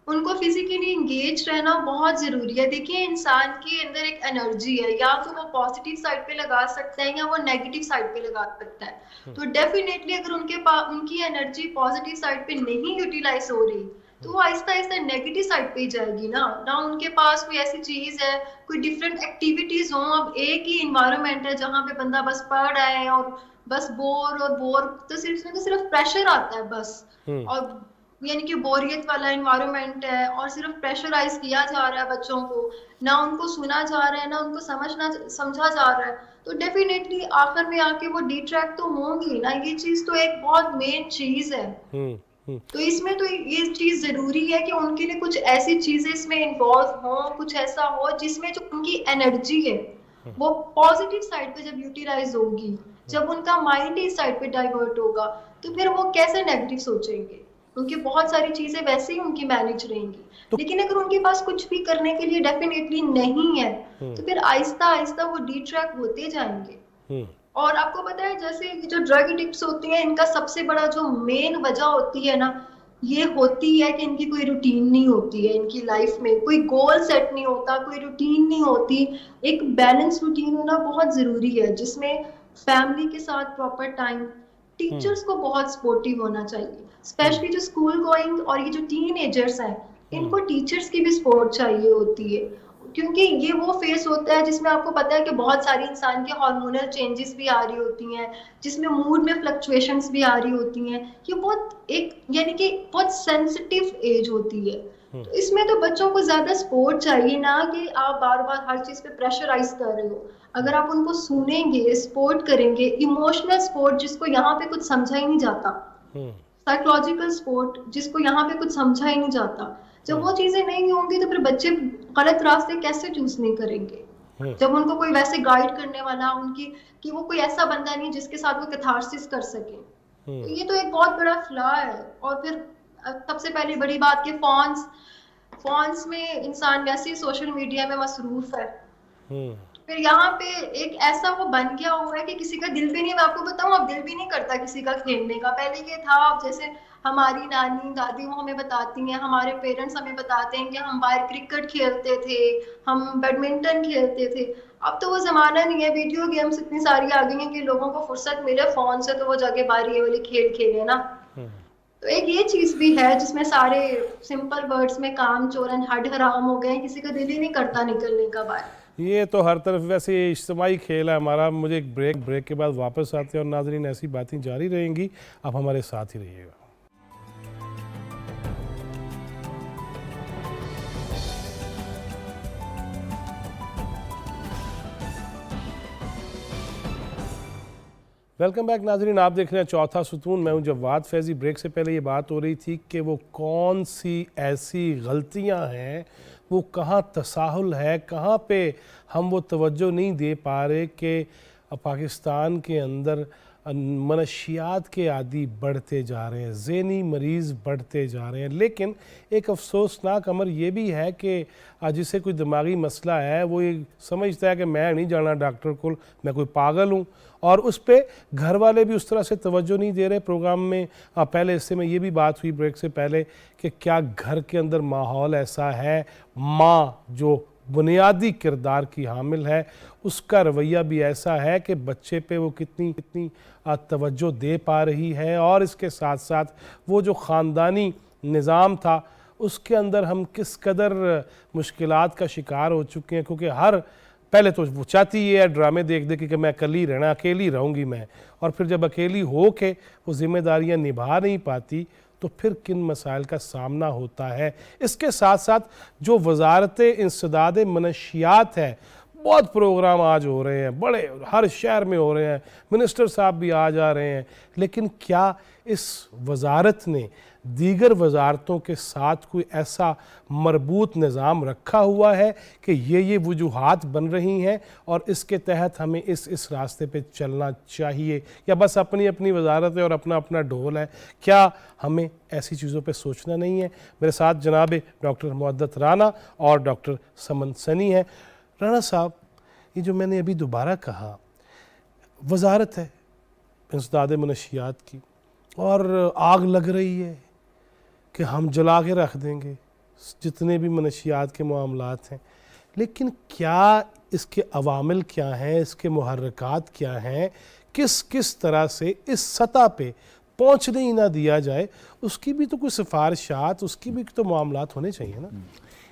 उनको फिजिकली इंगेज रहना बहुत जरूरी है। देखिए, इंसान के अंदर एक एनर्जी है, या तो वो पॉजिटिव साइड पे लगा सकता है या वो नेगेटिव साइड पे लगा सकता है। तो डेफिनेटली अगर उनकी एनर्जी पॉजिटिव साइड पे नहीं यूटिलाइज हो रही, तो वो आहिस्ता आहिस्ता नेगेटिव साइड पे ही जाएगी ना उनके पास कोई ऐसी चीज है, कोई डिफरेंट एक्टिविटीज हो। अब एक ही इन्वायरमेंट है जहाँ पे बंदा बस पढ़ रहा है और बस बोर, तो सिर्फ प्रेशर आता है बस, और यानी कि बोरियत वाला इन्वायरमेंट है, और सिर्फ प्रेशराइज किया जा रहा है बच्चों को, ना उनको सुना जा रहा है, ना उनको समझा जा रहा है। तो डेफिनेटली आखिर में आके वो डिट्रैक्ट तो होंगी ना, ये चीज तो एक बहुत मेन चीज है। तो इसमें तो ये चीज जरूरी है कि उनके लिए कुछ ऐसी चीजें इसमें इन्वॉल्व हो, कुछ ऐसा हो जिसमें जो उनकी एनर्जी है वो पॉजिटिव साइड पे जब यूटिलाइज होगी, जब उनका माइंड इस साइड पे डाइवर्ट होगा, तो फिर वो कैसे नेगेटिव सोचेंगे। उनकी बहुत सारी चीजें वैसे ही उनकी मैनेज रहेंगी, लेकिन अगर उनके पास कुछ भी करने के लिए डेफिनेटली नहीं है, तो फिर आहिस्ता आहिस्ता वो डिट्रैक्ट होते जाएंगे। और आपको पता है, जैसे जो ड्रग एडिक्ट्स होती हैं, इनका सबसे बड़ा जो मेन वजह होती है ना, ये होती है कि इनकी कोई रूटीन नहीं होती है, इनकी लाइफ में कोई गोल सेट नहीं होता, कोई रूटीन नहीं होती। एक बैलेंस रूटीन होना बहुत जरूरी है, जिसमें फैमिली के साथ प्रॉपर टाइम, टीचर्स को बहुत सपोर्टिव होना चाहिए, स्पेशली जो स्कूल गोइंग और ये जो टीनेजर्स हैं, इनको टीचर्स की भी सपोर्ट चाहिए होती है, क्योंकि ये वो फेस होता है जिसमें आपको पता है कि बहुत सारी इंसान के हार्मोनल चेंजेस भी आ रही होती हैं, जिसमें मूड में फ्लक्चुएशंस भी आ रही होती हैं। ये बहुत एक यानी कि बहुत सेंसिटिव एज होती है, तो इसमें तो बच्चों को ज्यादा सपोर्ट चाहिए, ना कि आप बार बार हर चीज पे प्रेशराइज कर रहे हो। अगर आप उनको सुनेंगे, सपोर्ट करेंगे, इमोशनल सपोर्ट जिसको यहाँ पे कुछ समझा ही नहीं जाता, साइकोलॉजिकल सपोर्ट जिसको यहाँ पे कुछ समझा ही नहीं जाता, जब वो चीजें नहीं होंगी तो फिर बच्चे गलत रास्ते कैसे चूज नहीं करेंगे, जब उनको कोई वैसे गाइड करने वाला उनकी कि वो कोई ऐसा बंदा नहीं जिसके साथ वो कैथारसिस कर सके। तो ये तो एक बहुत बड़ा फ्लॉ है। और फिर सबसे पहले बड़ी बात कि फोन्स में इंसान वैसे ही सोशल मीडिया में मसरूफ है, फिर यहाँ पे एक ऐसा वो बन गया हुआ है कि किसी का दिल भी नहीं, मैं आपको बताऊं, अब दिल भी नहीं करता किसी का खेलने का। पहले ये था, अब जैसे हमारी नानी दादी वो हमें बताती हैं, हमारे पेरेंट्स हमें बताते हैं कि हम बाहर क्रिकेट खेलते थे, हम बैडमिंटन खेलते थे। अब तो वो जमाना नहीं है, वीडियो गेम्स इतनी सारी आ गई हैं कि लोगों को फुर्सत मिले फोन से तो वो जाके बाहर ये वाले खेल खेले ना। तो एक ये चीज भी है जिसमें सारे सिंपल वर्ड्स में काम चोरन हड हराम हो गए, किसी का दिल ही नहीं करता निकलने का बाहर। ये तो हर तरफ वैसे इज्तिमाई खेल है हमारा। मुझे एक ब्रेक के बाद वापस आते हैं और नाज़रीन ऐसी बातें जारी रहेंगी, आप हमारे साथ ही रहिएगा। वेलकम बैक नाज़रीन, आप देख रहे हैं चौथा सुतून, मैं हूं जवाद फैज़ी। ब्रेक से पहले ये बात हो रही थी कि वो कौन सी ऐसी गलतियां हैं, वो कहाँ तसाहुल है, कहाँ पे हम वो तवज्जो नहीं दे पा रहे कि पाकिस्तान के अंदर मनशियात के आदि बढ़ते जा रहे हैं, ज़हनी मरीज़ बढ़ते जा रहे हैं। लेकिन एक अफसोसनाक अमर ये भी है कि जिसे कोई दिमागी मसला है वो ये समझता है कि मैं नहीं जाना डॉक्टर को, मैं कोई पागल हूँ, और उस पर घर वाले भी उस तरह से तवज्जो नहीं दे रहे। प्रोग्राम में पहले हिस्से में ये भी बात हुई ब्रेक से पहले कि क्या घर के अंदर माहौल ऐसा है, माँ जो बुनियादी किरदार की हामिल है उसका रवैया भी ऐसा है कि बच्चे पे वो कितनी तवज्जो दे पा रही है, और इसके साथ साथ वो जो ख़ानदानी निज़ाम था उसके अंदर हम किस कदर मुश्किलात का शिकार हो चुके हैं। क्योंकि पहले तो वो चाहती है ड्रामे देख देख कि मैं अकेली रहना, अकेली रहूँगी मैं, और फिर जब अकेली हो के वो जिम्मेदारियाँ निभा नहीं पाती तो फिर किन मसाइल का सामना होता है। इसके साथ साथ जो वजारत इंसदाद मनशियात है, बहुत प्रोग्राम आज हो रहे हैं, बड़े हर शहर में हो रहे हैं, मिनिस्टर साहब भी आ जा रहे हैं, लेकिन क्या इस वजारत ने दीगर वजारतों के साथ कोई ऐसा मरबूत निज़ाम रखा हुआ है कि ये वजूहात बन रही हैं और इसके तहत हमें इस रास्ते पे चलना चाहिए, या बस अपनी अपनी वजारत है और अपना अपना ढोल है? क्या हमें ऐसी चीज़ों पे सोचना नहीं है? मेरे साथ जनाब डॉक्टर मुअद्दत राना और डॉक्टर समन सनी हैं। राना साहब, ये जो मैंने अभी दोबारा कहा, वजारत है इंसदाद मनशियात की और आग लग रही है कि हम जला के रख देंगे जितने भी मनशियात के मामलात हैं, लेकिन क्या इसके अवामिल क्या हैं, इसके मुहर्रिकात क्या हैं, किस तरह से इस सतह पे पहुँचने ही ना दिया जाए, उसकी भी तो कोई सिफारिशात, उसकी भी तो मामलात होने चाहिए ना।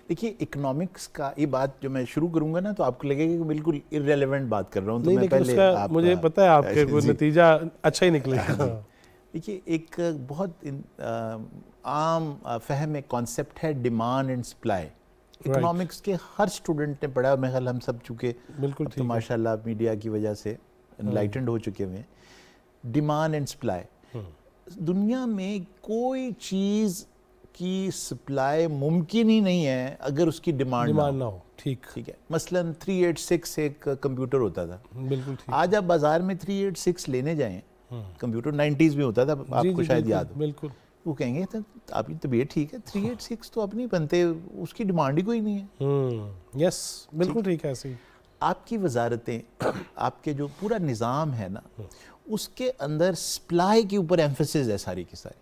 देखिए, इकोनॉमिक्स का ये बात जो मैं शुरू करूंगा ना तो आपको लगेगा कि बिल्कुल इररिलेवेंट बात कर रहा हूँ, तो मैं पहले मुझे पता है आपके कोई नतीजा अच्छा ही निकलेगा। देखिए, एक बहुत आम फहम कॉन्सेप्ट है डिमांड एंड सप्लाई। इकोनॉमिक्स के हर स्टूडेंट ने पढ़ा, मेरे ख्याल हम सब चूँकि बिल्कुल तो माशाल्लाह मीडिया की वजह से एनलाइटेंड हो चुके हुए हैं। डिमांड एंड सप्लाई, दुनिया में कोई चीज़ की सप्लाई मुमकिन ही नहीं है अगर उसकी डिमांड ना हो। ठीक है, मसलन 386 एक कंप्यूटर होता था, बिल्कुल ठीक। आज आप बाजार में 386 लेने जाएं, कंप्यूटर 90s में होता था, आपको शायद याद हो, बिल्कुल, वो कहेंगे तो आपकी तबीयत ठीक है, 386 तो अब नहीं बनते, उसकी डिमांड ही कोई नहीं है। यस, बिल्कुल ठीक है। ऐसे ही आपकी वजारतें, आपके जो पूरा निज़ाम है ना, उसके अंदर सप्लाई के ऊपर एम्फेसिस है सारी की सारी।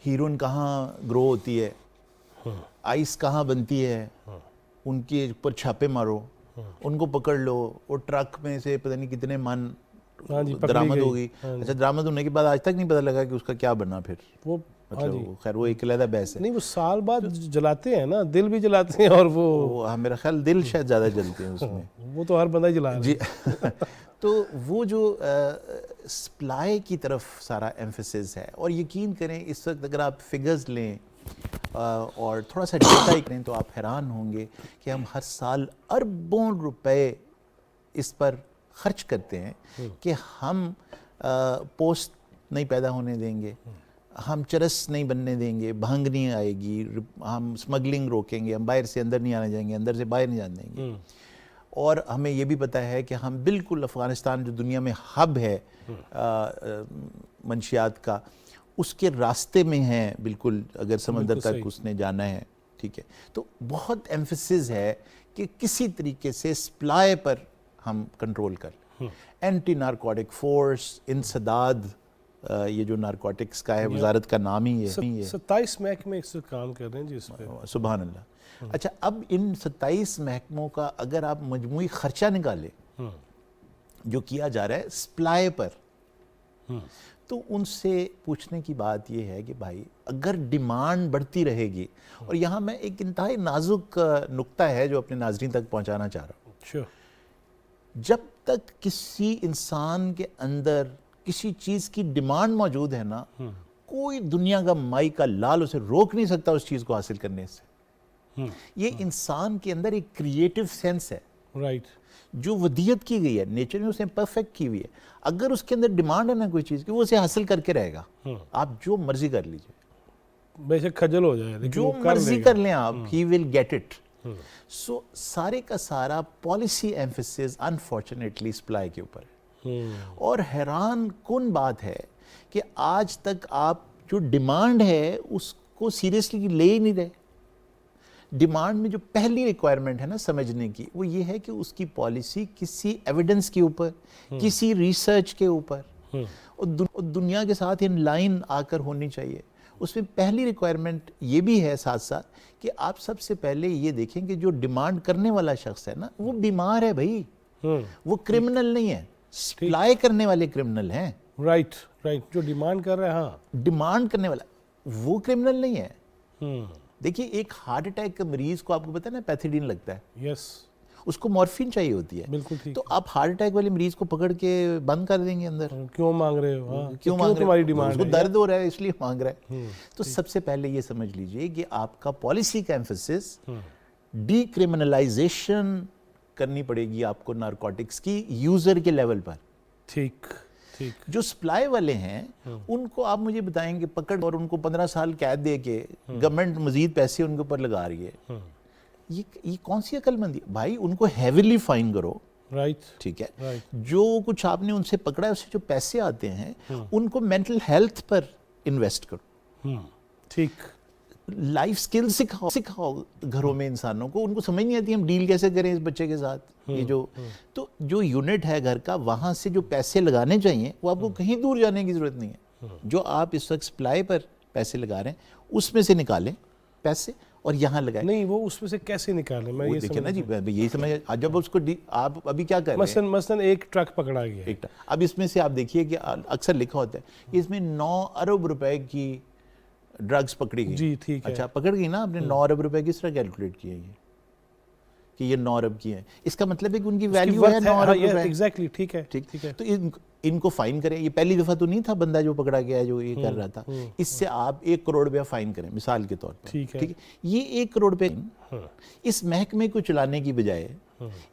हीरोइन कहाँ ग्रो होती है, आइस कहाँ बनती है, उनके ऊपर छापे मारो, उनको पकड़ लो, वो ट्रक में से पता नहीं कितने मन दरामद होगी। अच्छा, दरामद होने के बाद आज तक नहीं पता लगा कि उसका क्या बना फिर वो, मतलब खैर वो एक अलग बहस है। नहीं, वो साल बाद जलाते हैं ना, दिल भी जलाते हैं, और वो मेरा ख्याल दिल शायद ज़्यादा जलते हैं उसमें। वो तो हर बंदा ही जला जी। तो वो जो सप्लाई की तरफ सारा एम्फेसिस है, और यकीन करें इस वक्त अगर आप फिगर्स लें और थोड़ा सा डेटा ही करें तो आप हैरान होंगे कि हम हर साल अरबों रुपए इस पर खर्च करते हैं कि हम पोस्ट नहीं पैदा होने देंगे, हम चरस नहीं बनने देंगे, भंग नहीं आएगी, हम स्मगलिंग रोकेंगे, हम बाहर से अंदर नहीं आने जाएंगे, अंदर से बाहर नहीं जाने देंगे। और हमें ये भी पता है कि हम बिल्कुल अफ़गानिस्तान जो दुनिया में हब है मंशियात का, उसके रास्ते में हैं बिल्कुल, अगर समंदर तक उसने जाना है। ठीक है, तो बहुत एम्फेसिस है कि किसी तरीके से सप्लाई पर हम कंट्रोल कर। एंटी नारकोटिक फोर्स, इंसदाद, ये जो नारकोटिक्स का है वजारत का नाम ही है। 27 महकमे इस काम कर रहे हैं जी इस पे, सुभान अल्लाह। अच्छा, अब इन 27 महकमों का अगर आप मजमूई खर्चा निकाले जो किया जा रहा है सप्लाई पर, तो उनसे पूछने की बात यह है कि भाई अगर डिमांड बढ़ती रहेगी, और यहाँ मैं एक इंतहाई नाजुक नुक्ता है जो अपने नाज़रीन तक पहुँचाना चाह रहा हूँ। जब तक किसी इंसान के अंदर किसी चीज़ की डिमांड मौजूद है ना, कोई दुनिया का माई का लाल उसे रोक नहीं सकता उस चीज़ को हासिल करने से। ये इंसान के अंदर एक क्रिएटिव सेंस है, राइट, जो वदियत की गई है, नेचर ने उसे परफेक्ट की हुई है। अगर उसके अंदर डिमांड है ना कोई चीज़ की, वो उसे हासिल करके रहेगा। आप जो मर्जी कर लीजिए, बेशक खजल हो जाए, जो मर्जी कर लें आप, ही विल गेट इट। सो सारे का सारा पॉलिसी एम्फेसिस अनफॉर्चुनेटली सप्लाई के ऊपर है। और हैरान कुन बात है कि आज तक आप जो डिमांड है उसको सीरियसली ले ही नहीं रहे। डिमांड में जो पहली रिक्वायरमेंट है ना समझने की, वो ये है कि उसकी पॉलिसी किसी एविडेंस के ऊपर, किसी रिसर्च के ऊपर और दुनिया के साथ इन लाइन आकर होनी चाहिए। उसमें पहली रिक्वायरमेंट ये भी है साथ साथ कि आप सबसे पहले ये देखें कि जो डिमांड करने वाला शख्स है ना, वो बीमार है भाई, वो क्रिमिनल नहीं है, सप्लाई करने वाले क्रिमिनल हैं। राइट, जो डिमांड कर रहे हैं, हाँ, डिमांड करने वाला वो क्रिमिनल नहीं है। देखिए, एक हार्ट अटैक के मरीज को आपको पता है ना पैथिडीन लगता है, यस, उसको मॉर्फिन चाहिए होती है। बिल्कुल ठीक। तो आप हार्ट अटैक वाले मरीज को पकड़ के बंद कर देंगे अंदर, क्यों मांग रहे हो? हाँ, क्यों मांग रहे हो? तुम्हारी डिमांड उसको है, दर्द हो रहा है इसलिए मांग रहा है। तो सबसे पहले ये समझ लीजिए कि आपका पॉलिसी का एम्फेसिस डीक्रिमिनलाइजेशन करनी पड़ेगी आपको नारकोटिक्स की यूजर के लेवल पर। ठीक। जो सप्लाई वाले हैं उनको आप मुझे बताएंगे पकड़ और उनको 15 साल कैद दे के गवर्नमेंट मजीद पैसे उनके ऊपर लगा रही है, ये कौन सी अकलमंदी भाई? उनको हैवीली फाइन करो, राइट, ठीक है। जो कुछ आपने उनसे पकड़ा है उससे जो पैसे आते हैं उनको मेंटल हेल्थ पर इन्वेस्ट करो, ठीक। लाइफ स्किल सिखाओ घरों में इंसानों को, उनको समझ नहीं आती हम डील कैसे करें इस बच्चे के साथ। ये तो जो यूनिट है घर का, वहां से जो पैसे लगाने चाहिए वो आपको कहीं दूर जाने की जरूरत नहीं है। जो आप इस वक्त सप्लाई पर पैसे लगा रहे हैं उसमें से निकालें पैसे और यहाँ लगाएं। नहीं, वो उसमें से कैसे निकालें? मैं ये देखिए ना जी, यही समझ। जब उसको आप अभी क्या कर रहे हैं, मसलन एक ट्रक पकड़ा गया, एक ट्रक, अब इसमें से आप देखिए कि अक्सर लिखा होता है कि इसमें 9 अरब रुपए की ड्रग्स पकड़ी गई। जी, ठीक है। अच्छा, पकड़ गई ना, आपने 9 अरब रुपए किस तरह कैलकुलेट किया ये कि ये 9 अरब की है? इसका मतलब है कि उनकी वैल्यू है 9 अरब रुपए। एग्जैक्टली, ठीक है, ठीक है। तो इनको फाइन करें। ये पहली दफा तो नहीं था बंदा जो पकड़ा गया जो ये कर रहा था। इससे आप 1 करोड़ रुपया फाइन करें मिसाल के तौर पर, ठीक है। ये 1 करोड़ रुपए इस महकमे को चलाने की बजाय,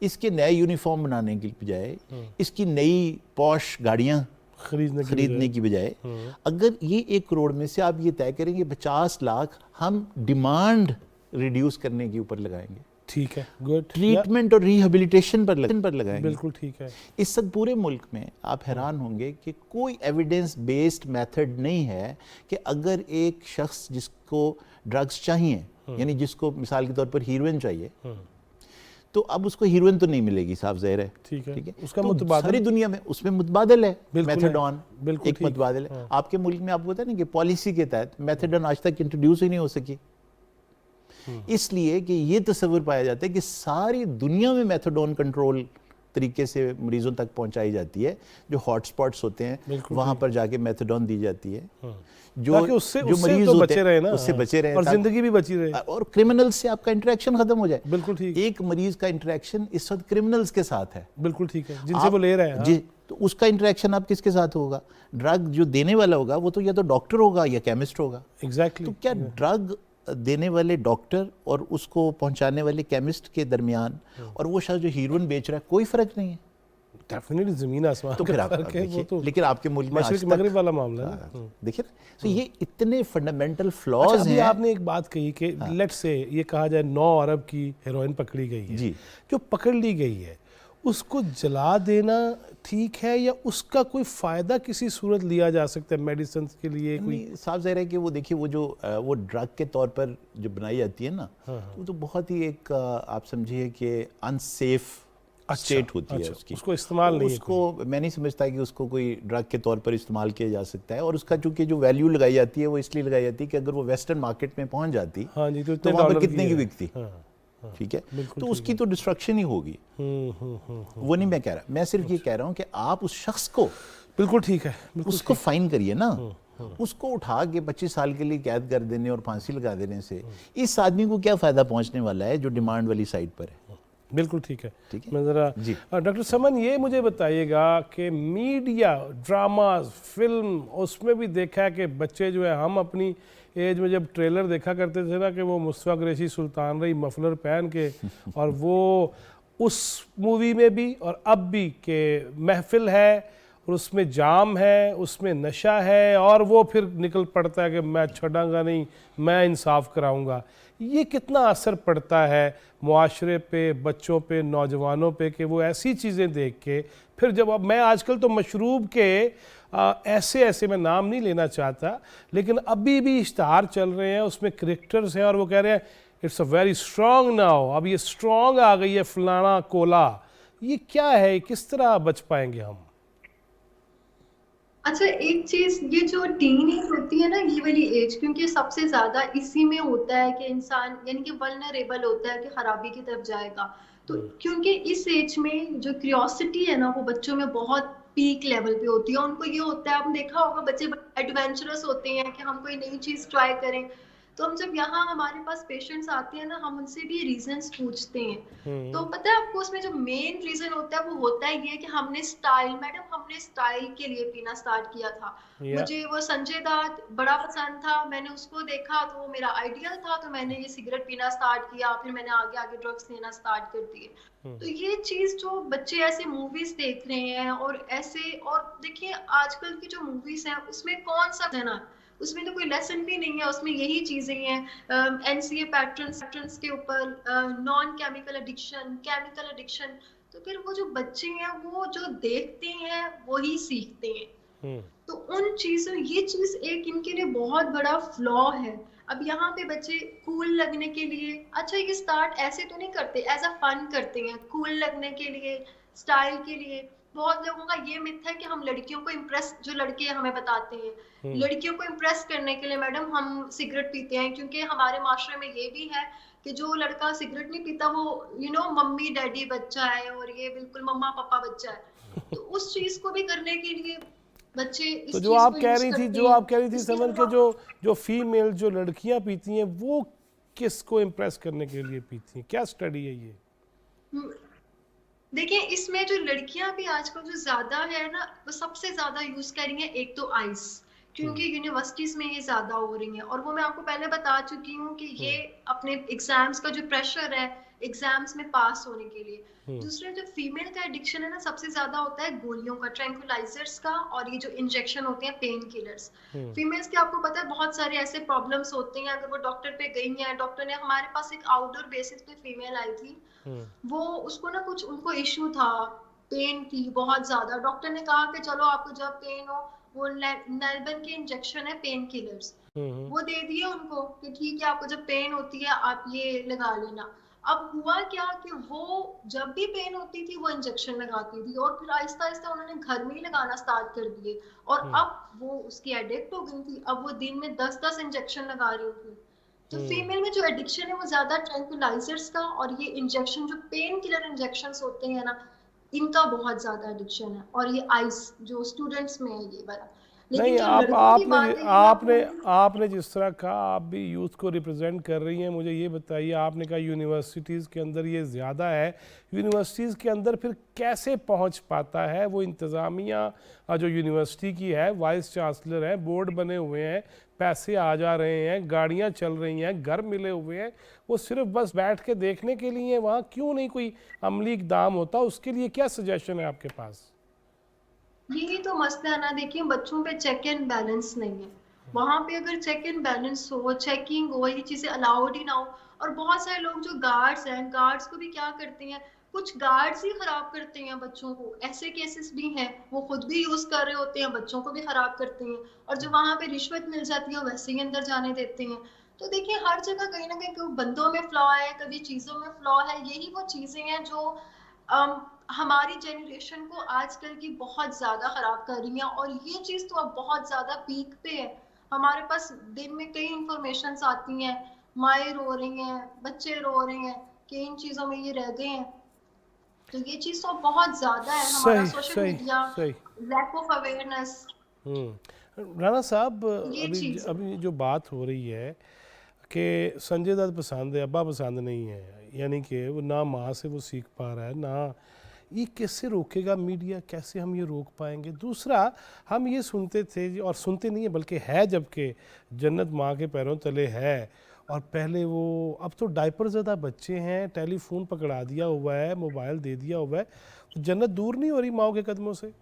इसके नए यूनिफॉर्म बनाने की बजाय, इसकी नई पॉश गाड़ियां खरीदने की बजाय, अगर ये 1 करोड़ में से आप ये तय करेंगे 50 लाख हम डिमांड रिड्यूस करने के ऊपर लगाएंगे, ठीक है, गुड, ट्रीटमेंट और रिहेबिलिटेशन पर लगाएंगे, बिल्कुल ठीक है। इस सब पूरे मुल्क में आप हैरान होंगे कि कोई एविडेंस बेस्ड मेथड नहीं है कि अगर एक शख्स जिसको ड्रग्स चाहिए, यानी जिसको मिसाल के तौर पर हीरोइन चाहिए, तो अब उसको हीरोइन तो नहीं मिलेगी, साफ ज़ाहिर है, ठीक है। उसका तो सारी दुनिया में उसमें मुतबादल है, मेथाडोन एक मुतबादल है। आपके मुल्क में आपको पता है ना कि पॉलिसी के तहत मेथाडोन आज तक इंट्रोड्यूस ही नहीं हो सकी, इसलिए कि ये तस्वीर पाया जाता है कि सारी दुनिया में मेथाडोन कंट्रोल तरीके से मरीजों तक पहुंचाई जाती है। जो हॉटस्पॉट्स होते हैं वहां पर जाके मेथाडोन दी जाती है, जो मरीज तो बचे रहे ना, उससे बचे रहे और जिंदगी भी बची रहे, और क्रिमिनल से आपका इंटरेक्शन खत्म हो जाए। बिल्कुल ठीक। एक मरीज का इंटरेक्शन इस वक्त क्रिमिनल्स के साथ है, बिल्कुल ठीक है, जिनसे वो ले रहे हैं। जी, तो उसका इंटरेक्शन आप किसके साथ होगा? ड्रग जो देने वाला होगा वो तो या तो डॉक्टर होगा या केमिस्ट होगा। एग्जैक्टली। तो क्या ड्रग देने वाले डॉक्टर और उसको पहुंचाने वाले केमिस्ट के दरमियान और वो शख्स जो हीरोइन बेच रहा है कोई फर्क नहीं है? डेफिनेटली जमीन आसमान तो फिर आप देखिए, लेकिन आपके मुल्क में मशरिक मगरिब वाला मामला है। देखिए, तो ये इतने फंडामेंटल फ्लॉज हैं। आपने एक बात कही कि लेट्स से ये कहा जाए 9 अरब की हेरोइन पकड़ी गई है जी, जो पकड़ ली गई है उसको जला देना ठीक है या उसका कोई फायदा किसी सूरत लिया जा सकता है मेडिसिन के लिए? कोई साफ ज़ाहिर है कि वो देखिए वो ड्रग के तौर पर जो बनाई जाती है ना, वो तो बहुत ही एक आप समझिए कि अनसेफ स्टेट होती है उसकी, उसको इस्तेमाल नहीं, उसको मैं नहीं समझता कि उसको कोई ड्रग के तौर पर इस्तेमाल किया जा सकता है। और उसका चूंकि जो वैल्यू लगाई जाती है वो इसलिए लगाई जाती है कि अगर वो वेस्टर्न मार्केट में पहुंच जाती तो वहाँ पर कितने की बिकती, ठीक है, तो उसकी तो डिस्ट्रक्शन ही होगी। वो नहीं मैं कह रहा, मैं सिर्फ ये कह रहा हूँ कि आप उस शख्स को, बिल्कुल ठीक है, उसको फाइन करिए ना, उसको उठा के 25 साल के लिए कैद कर देने और फांसी लगा देने से इस आदमी को क्या फायदा पहुंचने वाला है जो डिमांड वाली साइड पर है? बिल्कुल ठीक है, ठीक है। मैं ज़रा डॉक्टर समन ये मुझे बताइएगा कि मीडिया, ड्रामा, फिल्म, उसमें भी देखा है कि बच्चे जो है, हम अपनी एज में जब ट्रेलर देखा करते थे ना कि वो मुस्तफ़ा कुरैशी सुल्तान रही मफलर पहन के, और वो उस मूवी में भी और अब भी कि महफिल है और उसमें जाम है, उसमें नशा है, और वो फिर निकल पड़ता है कि मैं छोड़ूंगा नहीं, मैं इंसाफ कराऊंगा। ये कितना असर पड़ता है मुआशरे पे, बच्चों पे, नौजवानों पे कि वो ऐसी चीज़ें देख के फिर जब अब मैं आजकल तो मशरूब के ऐसे ऐसे मैं नाम नहीं लेना चाहता, लेकिन अभी भी इश्तहार चल रहे हैं, उसमें करेक्टर्स हैं और वो कह रहे हैं it's a very strong now, अब ये स्ट्रॉन्ग आ गई है फलाना कोला। ये क्या है, किस तरह बच पाएंगे हम? अच्छा, एक चीज, ये जो टीन एज होती है ना, ये वाली एज, क्योंकि सबसे ज्यादा इसी में होता है कि इंसान यानी कि वल्नरेबल होता है कि खराबी की तरफ जाएगा। तो क्योंकि इस एज में जो क्यूरियोसिटी है ना वो बच्चों में बहुत पीक लेवल पे होती है। उनको ये होता है, आपने देखा होगा बच्चे एडवेंचरस होते हैं कि हम कोई नई चीज ट्राई करें। तो हम जब यहाँ हमारे पास पेशेंट्स आते हैं ना, हम उनसे भी रीजंस पूछते हैं। तो पता है आपको, उसमें जो मेन रीजन होता है वो होता है ये कि हमने स्टाइल, मैडम हमने स्टाइल के लिए पीना स्टार्ट किया था। मुझे वो संजय दत्त बड़ा पसंद था, मैंने उसको देखा तो वो मेरा आइडियल था, तो मैंने ये सिगरेट पीना स्टार्ट किया, फिर मैंने आगे आगे ड्रग्स लेना स्टार्ट कर दिए। तो ये चीज जो बच्चे ऐसे मूवीज देख रहे हैं और ऐसे, और देखिए आजकल की जो मूवीज हैं उसमें कौन सा है ना, उसमें तो कोई लेसन भी नहीं है, उसमें यही चीजें हैं, एनसीए पैटर्न्स के ऊपर, non chemical addiction, chemical addiction. तो फिर वो जो बच्चे हैं वो जो देखते हैं वही सीखते हैं। तो उन चीजों, ये चीज एक इनके लिए बहुत बड़ा फ्लॉ है। अब यहाँ पे बच्चे कूल लगने के लिए, अच्छा ये स्टार्ट ऐसे तो नहीं करते, एज अ फन करते हैं, कूल लगने के लिए, स्टाइल के लिए। बहुत लोगों का ये मिथ है कि हम लड़कियों को इम्प्रेस, जो लड़के हमें बताते हैं लड़कियों को इम्प्रेस करने के लिए मैडम हम सिगरेट पीते हैं, क्योंकि हमारे माशरे में ये भी है कि जो लड़का सिगरेट नहीं पीता वो मम्मी डैडी बच्चा है, और ये बिल्कुल मम्मा पापा बच्चा है। तो उस चीज को भी करने के लिए बच्चे तो इस चीज को यूज करते जो हैं। आप कह रही थी इसके समन के अलावा जो फीमेल जो लड़कियां पीती हैं वो किसको इम्प्रेस करने के लिए पीती हैं, क्या स्टडी है ये? देखिए, इसमें जो लड़कियां भी आजकल जो ज्यादा है ना, वो सबसे ज्यादा यूज कर रही है, एक तो आइस, क्योंकि यूनिवर्सिटीज में ये ज्यादा हो रही है, और वो मैं आपको पहले बता चुकी हूँ कि ये अपने एग्जाम्स का जो प्रेशर है एग्जाम्स में पास होने के लिए। दूसरा, जो फीमेल का एडिक्शन है ना, सबसे ज्यादा होता है गोलियों का, ट्रैंक्विलाइजर्स का, और ये जो इंजेक्शन होते हैं पेन किलर्स। फीमेल्स के आपको पता है बहुत सारे ऐसे प्रॉब्लम्स होते हैं, अगर वो डॉक्टर पे गई हैं, डॉक्टर ने, हमारे पास एक आउटडोर बेसिस पे फीमेल आई थी, वो उसको ना कुछ उनको इश्यू था, पेन थी बहुत ज्यादा। डॉक्टर ने कहा कि चलो आपको जब पेन हो, वो नेल्बन के इंजेक्शन है पेन किलर्स, वो दे दिए उनको कि ठीक है आपको जब पेन होती है आप ये लगा लेना। अब हुआ क्या कि वो जब भी पेन होती थी वो इंजेक्शन लगाती थी, और फिर आहिस्ता आहिस्ता उन्होंने घर में ही लगाना स्टार्ट कर दिए, और अब वो उसकी एडिक्ट हो गई थी, अब वो दिन में 10-10 इंजेक्शन लगा रही थी। तो फीमेल में जो एडिक्शन है वो ज्यादा ट्रैंक्विलाइजर्स का, और ये इंजेक्शन जो पेन किलर इंजेक्शंस होते हैं ना, इनका बहुत ज्यादा एडिक्शन है, और ये आइस जो स्टूडेंट्स में है ये बड़ा। लेकिन नहीं, जो आप लड़कों की आपने बात है, ये आपने आपको आपने जिस तरह कहा आप भी यूथ को रिप्रेजेंट कर रही हैं, मुझे ये बताइए, आपने कहा यूनिवर्सिटीज़ के अंदर ये ज़्यादा है, यूनिवर्सिटीज़ के अंदर फिर कैसे पहुंच पाता है वो इंतज़ामिया जो यूनिवर्सिटी की है, वाइस चांसलर हैं, बोर्ड बने हुए हैं, पैसे आ जा रहे हैं, गाड़ियाँ चल रही हैं, घर मिले हुए हैं, वो सिर्फ बस बैठ के देखने के लिए वहाँ क्यों नहीं कोई अमली इक़दाम होता? उसके लिए क्या सजेशन है आपके पास? यही तो मसला है ना, देखिए बच्चों पे चेक एंड बैलेंस नहीं है। वहां पे अगर चेक एंड बैलेंस हो, चेकिंग हो, ये चीजें अलाउड ही ना हो। और बहुत सारे लोग जो गार्ड्स हैं, गार्ड्स को भी क्या करते हैं, कुछ गार्ड्स ही खराब करते हैं बच्चों को, ऐसे केसेस भी हैं, वो खुद भी यूज कर रहे होते हैं, बच्चों को भी खराब करते हैं, और जो वहां पे रिश्वत मिल जाती है वैसे ही अंदर जाने देते हैं। तो देखिए हर जगह कहीं ना कहीं कभी बंदों में फ्लॉ है, कभी चीजों में फ्लॉ है। यही वो चीजें हैं जो हमारी जनरेशन को आजकल की बहुत ज्यादा खराब कर रही है, और ये चीज तो अब बहुत ज्यादा पीक पे है। हमारे पास दिन में कई इंफॉर्मेशन आती हैं, माएँ रो रही हैं, बच्चे रो रहे हैं कि इन चीजों में ये रह गए हैं। तो ये चीज तो बहुत ज्यादा है, हमारा सही सोशल सही मीडिया, सही। लैक ऑफ अवेयरनेस, राणा साहब, ये अभी चीज है। अभी जो बात हो रही है कि संजय दत्त पसंद है, अब्बा पसंद नहीं है, यानी कि वो ना माँ से वो सीख पा रहा है ना, ये कैसे रोकेगा मीडिया, कैसे हम ये रोक पाएंगे? दूसरा, हम ये सुनते थे और सुनते नहीं है बल्कि है, जबकि जन्नत माँ के पैरों तले है, और पहले वो, अब तो डायपर ज़्यादा बच्चे हैं, टेलीफोन पकड़ा दिया हुआ है, मोबाइल दे दिया हुआ है, तो जन्नत दूर नहीं हो रही माँ के कदमों से?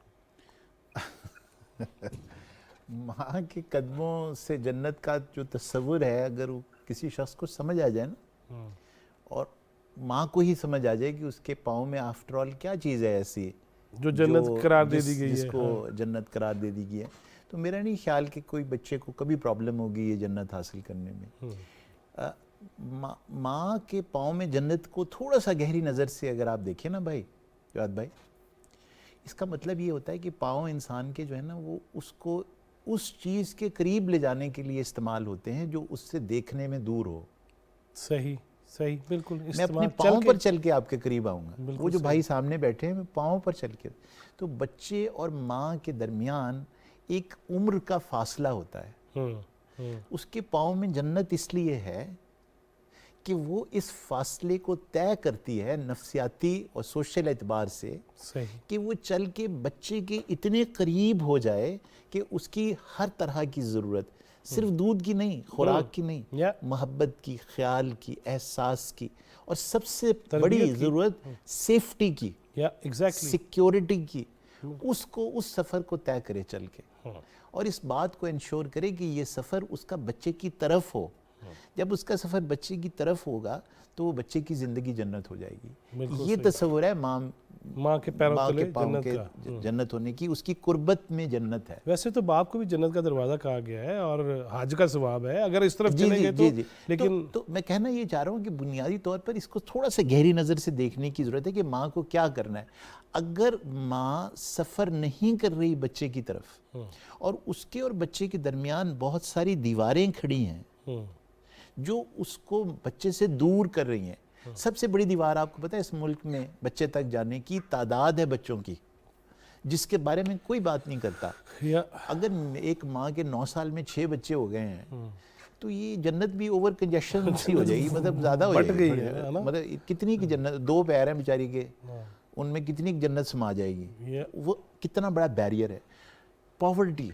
माँ के कदमों से जन्नत का जो तस्वुर है, अगर वो किसी शख्स को समझ आ जाए ना, और माँ को ही समझ आ जाए कि उसके पाँव में आफ्टर ऑल क्या चीज़ है ऐसी जो जन्नत करार दे दी गई है, जिसको जन्नत करार दे दी गई है, तो मेरा नहीं ख्याल कि कोई बच्चे को कभी प्रॉब्लम होगी ये जन्नत हासिल करने में। माँ के पाँव में जन्नत को थोड़ा सा गहरी नज़र से अगर आप देखें ना भाई, जवाद भाई, इसका मतलब ये होता है कि पाँव इंसान के जो है ना वो उसको उस चीज़ के करीब ले जाने के लिए इस्तेमाल होते हैं जो उससे देखने में दूर हो। सही सही, बिल्कुल। मैं अपने पाँव पर चल के आपके करीब आऊँगा, वो जो भाई सामने बैठे हैं मैं पाँव पर चल के। तो बच्चे और माँ के दरमियान एक उम्र का फासला होता है। उसके पाँव में जन्नत इसलिए है कि वो इस फासले को तय करती है नफ्सियाती और सोशल एतबार से, सही, कि वो चल के बच्चे के इतने करीब हो जाए कि उसकी हर तरह की ज़रूरत, सिर्फ दूध की नहीं, खुराक की नहीं, मोहब्बत की, ख्याल की, एहसास की, और सबसे बड़ी ज़रूरत सेफ्टी की, सिक्योरिटी की, उसको उस सफ़र को तय करे चल के, और इस बात को इंश्योर करे कि ये सफ़र उसका बच्चे की तरफ हो। जब उसका सफ़र बच्चे की तरफ होगा तो वो बच्चे की ज़िंदगी जन्नत हो जाएगी। ये तस्वुर है माँ के पैरों तले जन्नत होने की, उसकी कुर्बत में जन्नत है। वैसे तो बाप को भी जन्नत का दरवाज़ा कहा गया है और हज का सवाब है अगर इस तरफ चलेंगे तो। लेकिन तो मैं कहना ये चाह रहा हूँ कि बुनियादी तौर पर इसको थोड़ा सा गहरी नज़र से देखने की ज़रूरत है कि माँ को क्या करना है। अगर माँ सफ़र नहीं कर रही बच्चे की तरफ और उसके और बच्चे के दरमियान बहुत सारी दीवारें खड़ी हैं जो उसको बच्चे से दूर कर रही हैं। सबसे बड़ी दीवार आपको पता है इस मुल्क में बच्चे तक जाने की तादाद है बच्चों की, जिसके बारे में कोई बात नहीं करता। अगर एक माँ के 9 साल में 6 बच्चे हो गए हैं तो ये जन्नत भी ओवर कंजेशन सी हो जाएगी, मतलब ज़्यादा हो जाएगी, मतलब कितनी की जन्नत, 2 पैर हैं बेचारी के, उनमें कितनी जन्नत समा जाएगी। वो कितना बड़ा बैरियर है पॉवर्टी,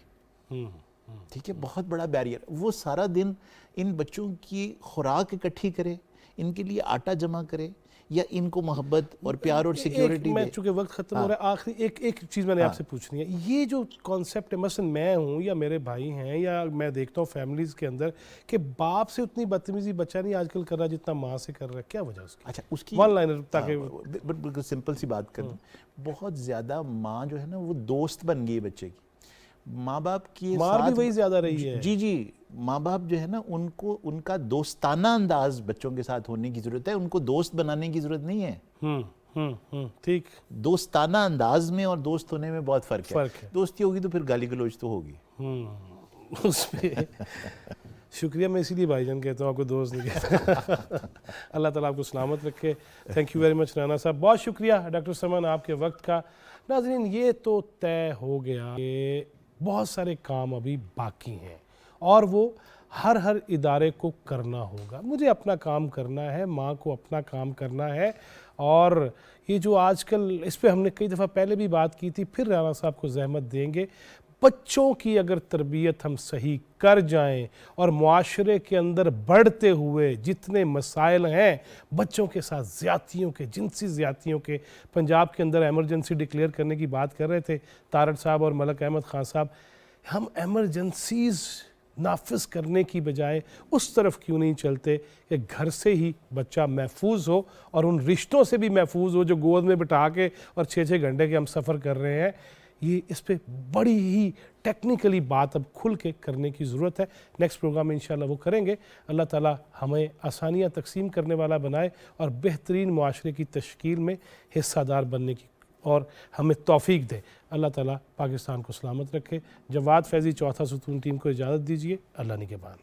ठीक है, बहुत बड़ा बैरियर। वो सारा दिन इन बच्चों की खुराक इकट्ठी करे, इनके लिए आटा जमा करे, या इनको मोहब्बत और प्यार और सिक्योरिटी दे। चूँकि वक्त खत्म हो रहा है, आखिरी एक चीज़ मैंने आपसे पूछनी है। ये जो कॉन्सेप्ट है, मसलन मैं हूँ या मेरे भाई हैं या मैं देखता हूँ फैमिलीज़ के अंदर कि बाप से उतनी बदतमीजी बच्चा नहीं आजकल कर रहा जितना माँ से कर रहा है, क्या वजह उसकी? अच्छा, उसकी वन लाइनर, ताकि बिल्कुल सिंपल सी बात कर दूँ, बहुत ज़्यादा माँ जो है ना वो दोस्त बन गई है बच्चे की। माँ बाप की मार भी वही ज्यादा रही है। जी, माँ बाप जो है ना उनको उनका दोस्ताना अंदाज बच्चों के साथ होने की जरूरत है, उनको दोस्त बनाने की जरूरत नहीं है। ठीक, दोस्ताना अंदाज में और दोस्त होने में बहुत फर्क है। दोस्ती होगी तो फिर गाली गलौज तो होगी उसमें। शुक्रिया, मैं इसीलिए भाईजान कहता हूँ, आपको दोस्त नहीं कहता। अल्लाह ताला आपको सलामत रखे। Thank you very much Rana साहब, बहुत शुक्रिया डॉक्टर समान आपके वक्त का। नाज़रीन, ये तो तय हो गया कि बहुत सारे काम अभी बाकी हैं और वो हर इदारे को करना होगा। मुझे अपना काम करना है, माँ को अपना काम करना है, और ये जो आजकल इस पे हमने कई दफ़ा पहले भी बात की थी, फिर राना साहब को ज़हमत देंगे। बच्चों की अगर तरबियत हम सही कर जाएं और मुआशरे के अंदर बढ़ते हुए जितने मसाइल हैं बच्चों के साथ ज़्यादतियों के, जिनसी ज़्यादतियों के, पंजाब के अंदर एमरजेंसी डिक्लेयर करने की बात कर रहे थे तारड़ साहब और मलक अहमद ख़ान साहब, हम एमरजेंसीज़ नाफिज करने की बजाय उस तरफ क्यों नहीं चलते कि घर से ही बच्चा महफूज हो और उन रिश्तों से भी महफूज हो जो गोद में बिठा के और 6-6 घंटे के हम सफ़र कर रहे हैं। ये इस पे बड़ी ही टेक्निकली बात अब खुल के करने की ज़रूरत है। नेक्स्ट प्रोग्राम में इंशाल्लाह वो करेंगे। अल्लाह ताला हमें आसानियाँ तकसीम करने वाला बनाए और बेहतरीन मुआशरे की तश्कील में हिस्सादार बनने की और हमें तौफीक दे। अल्लाह ताला पाकिस्तान को सलामत रखे। जवाद फैज़ी चौथा सुतून टीम को इजाज़त दीजिए। अल्लाह निगहबान।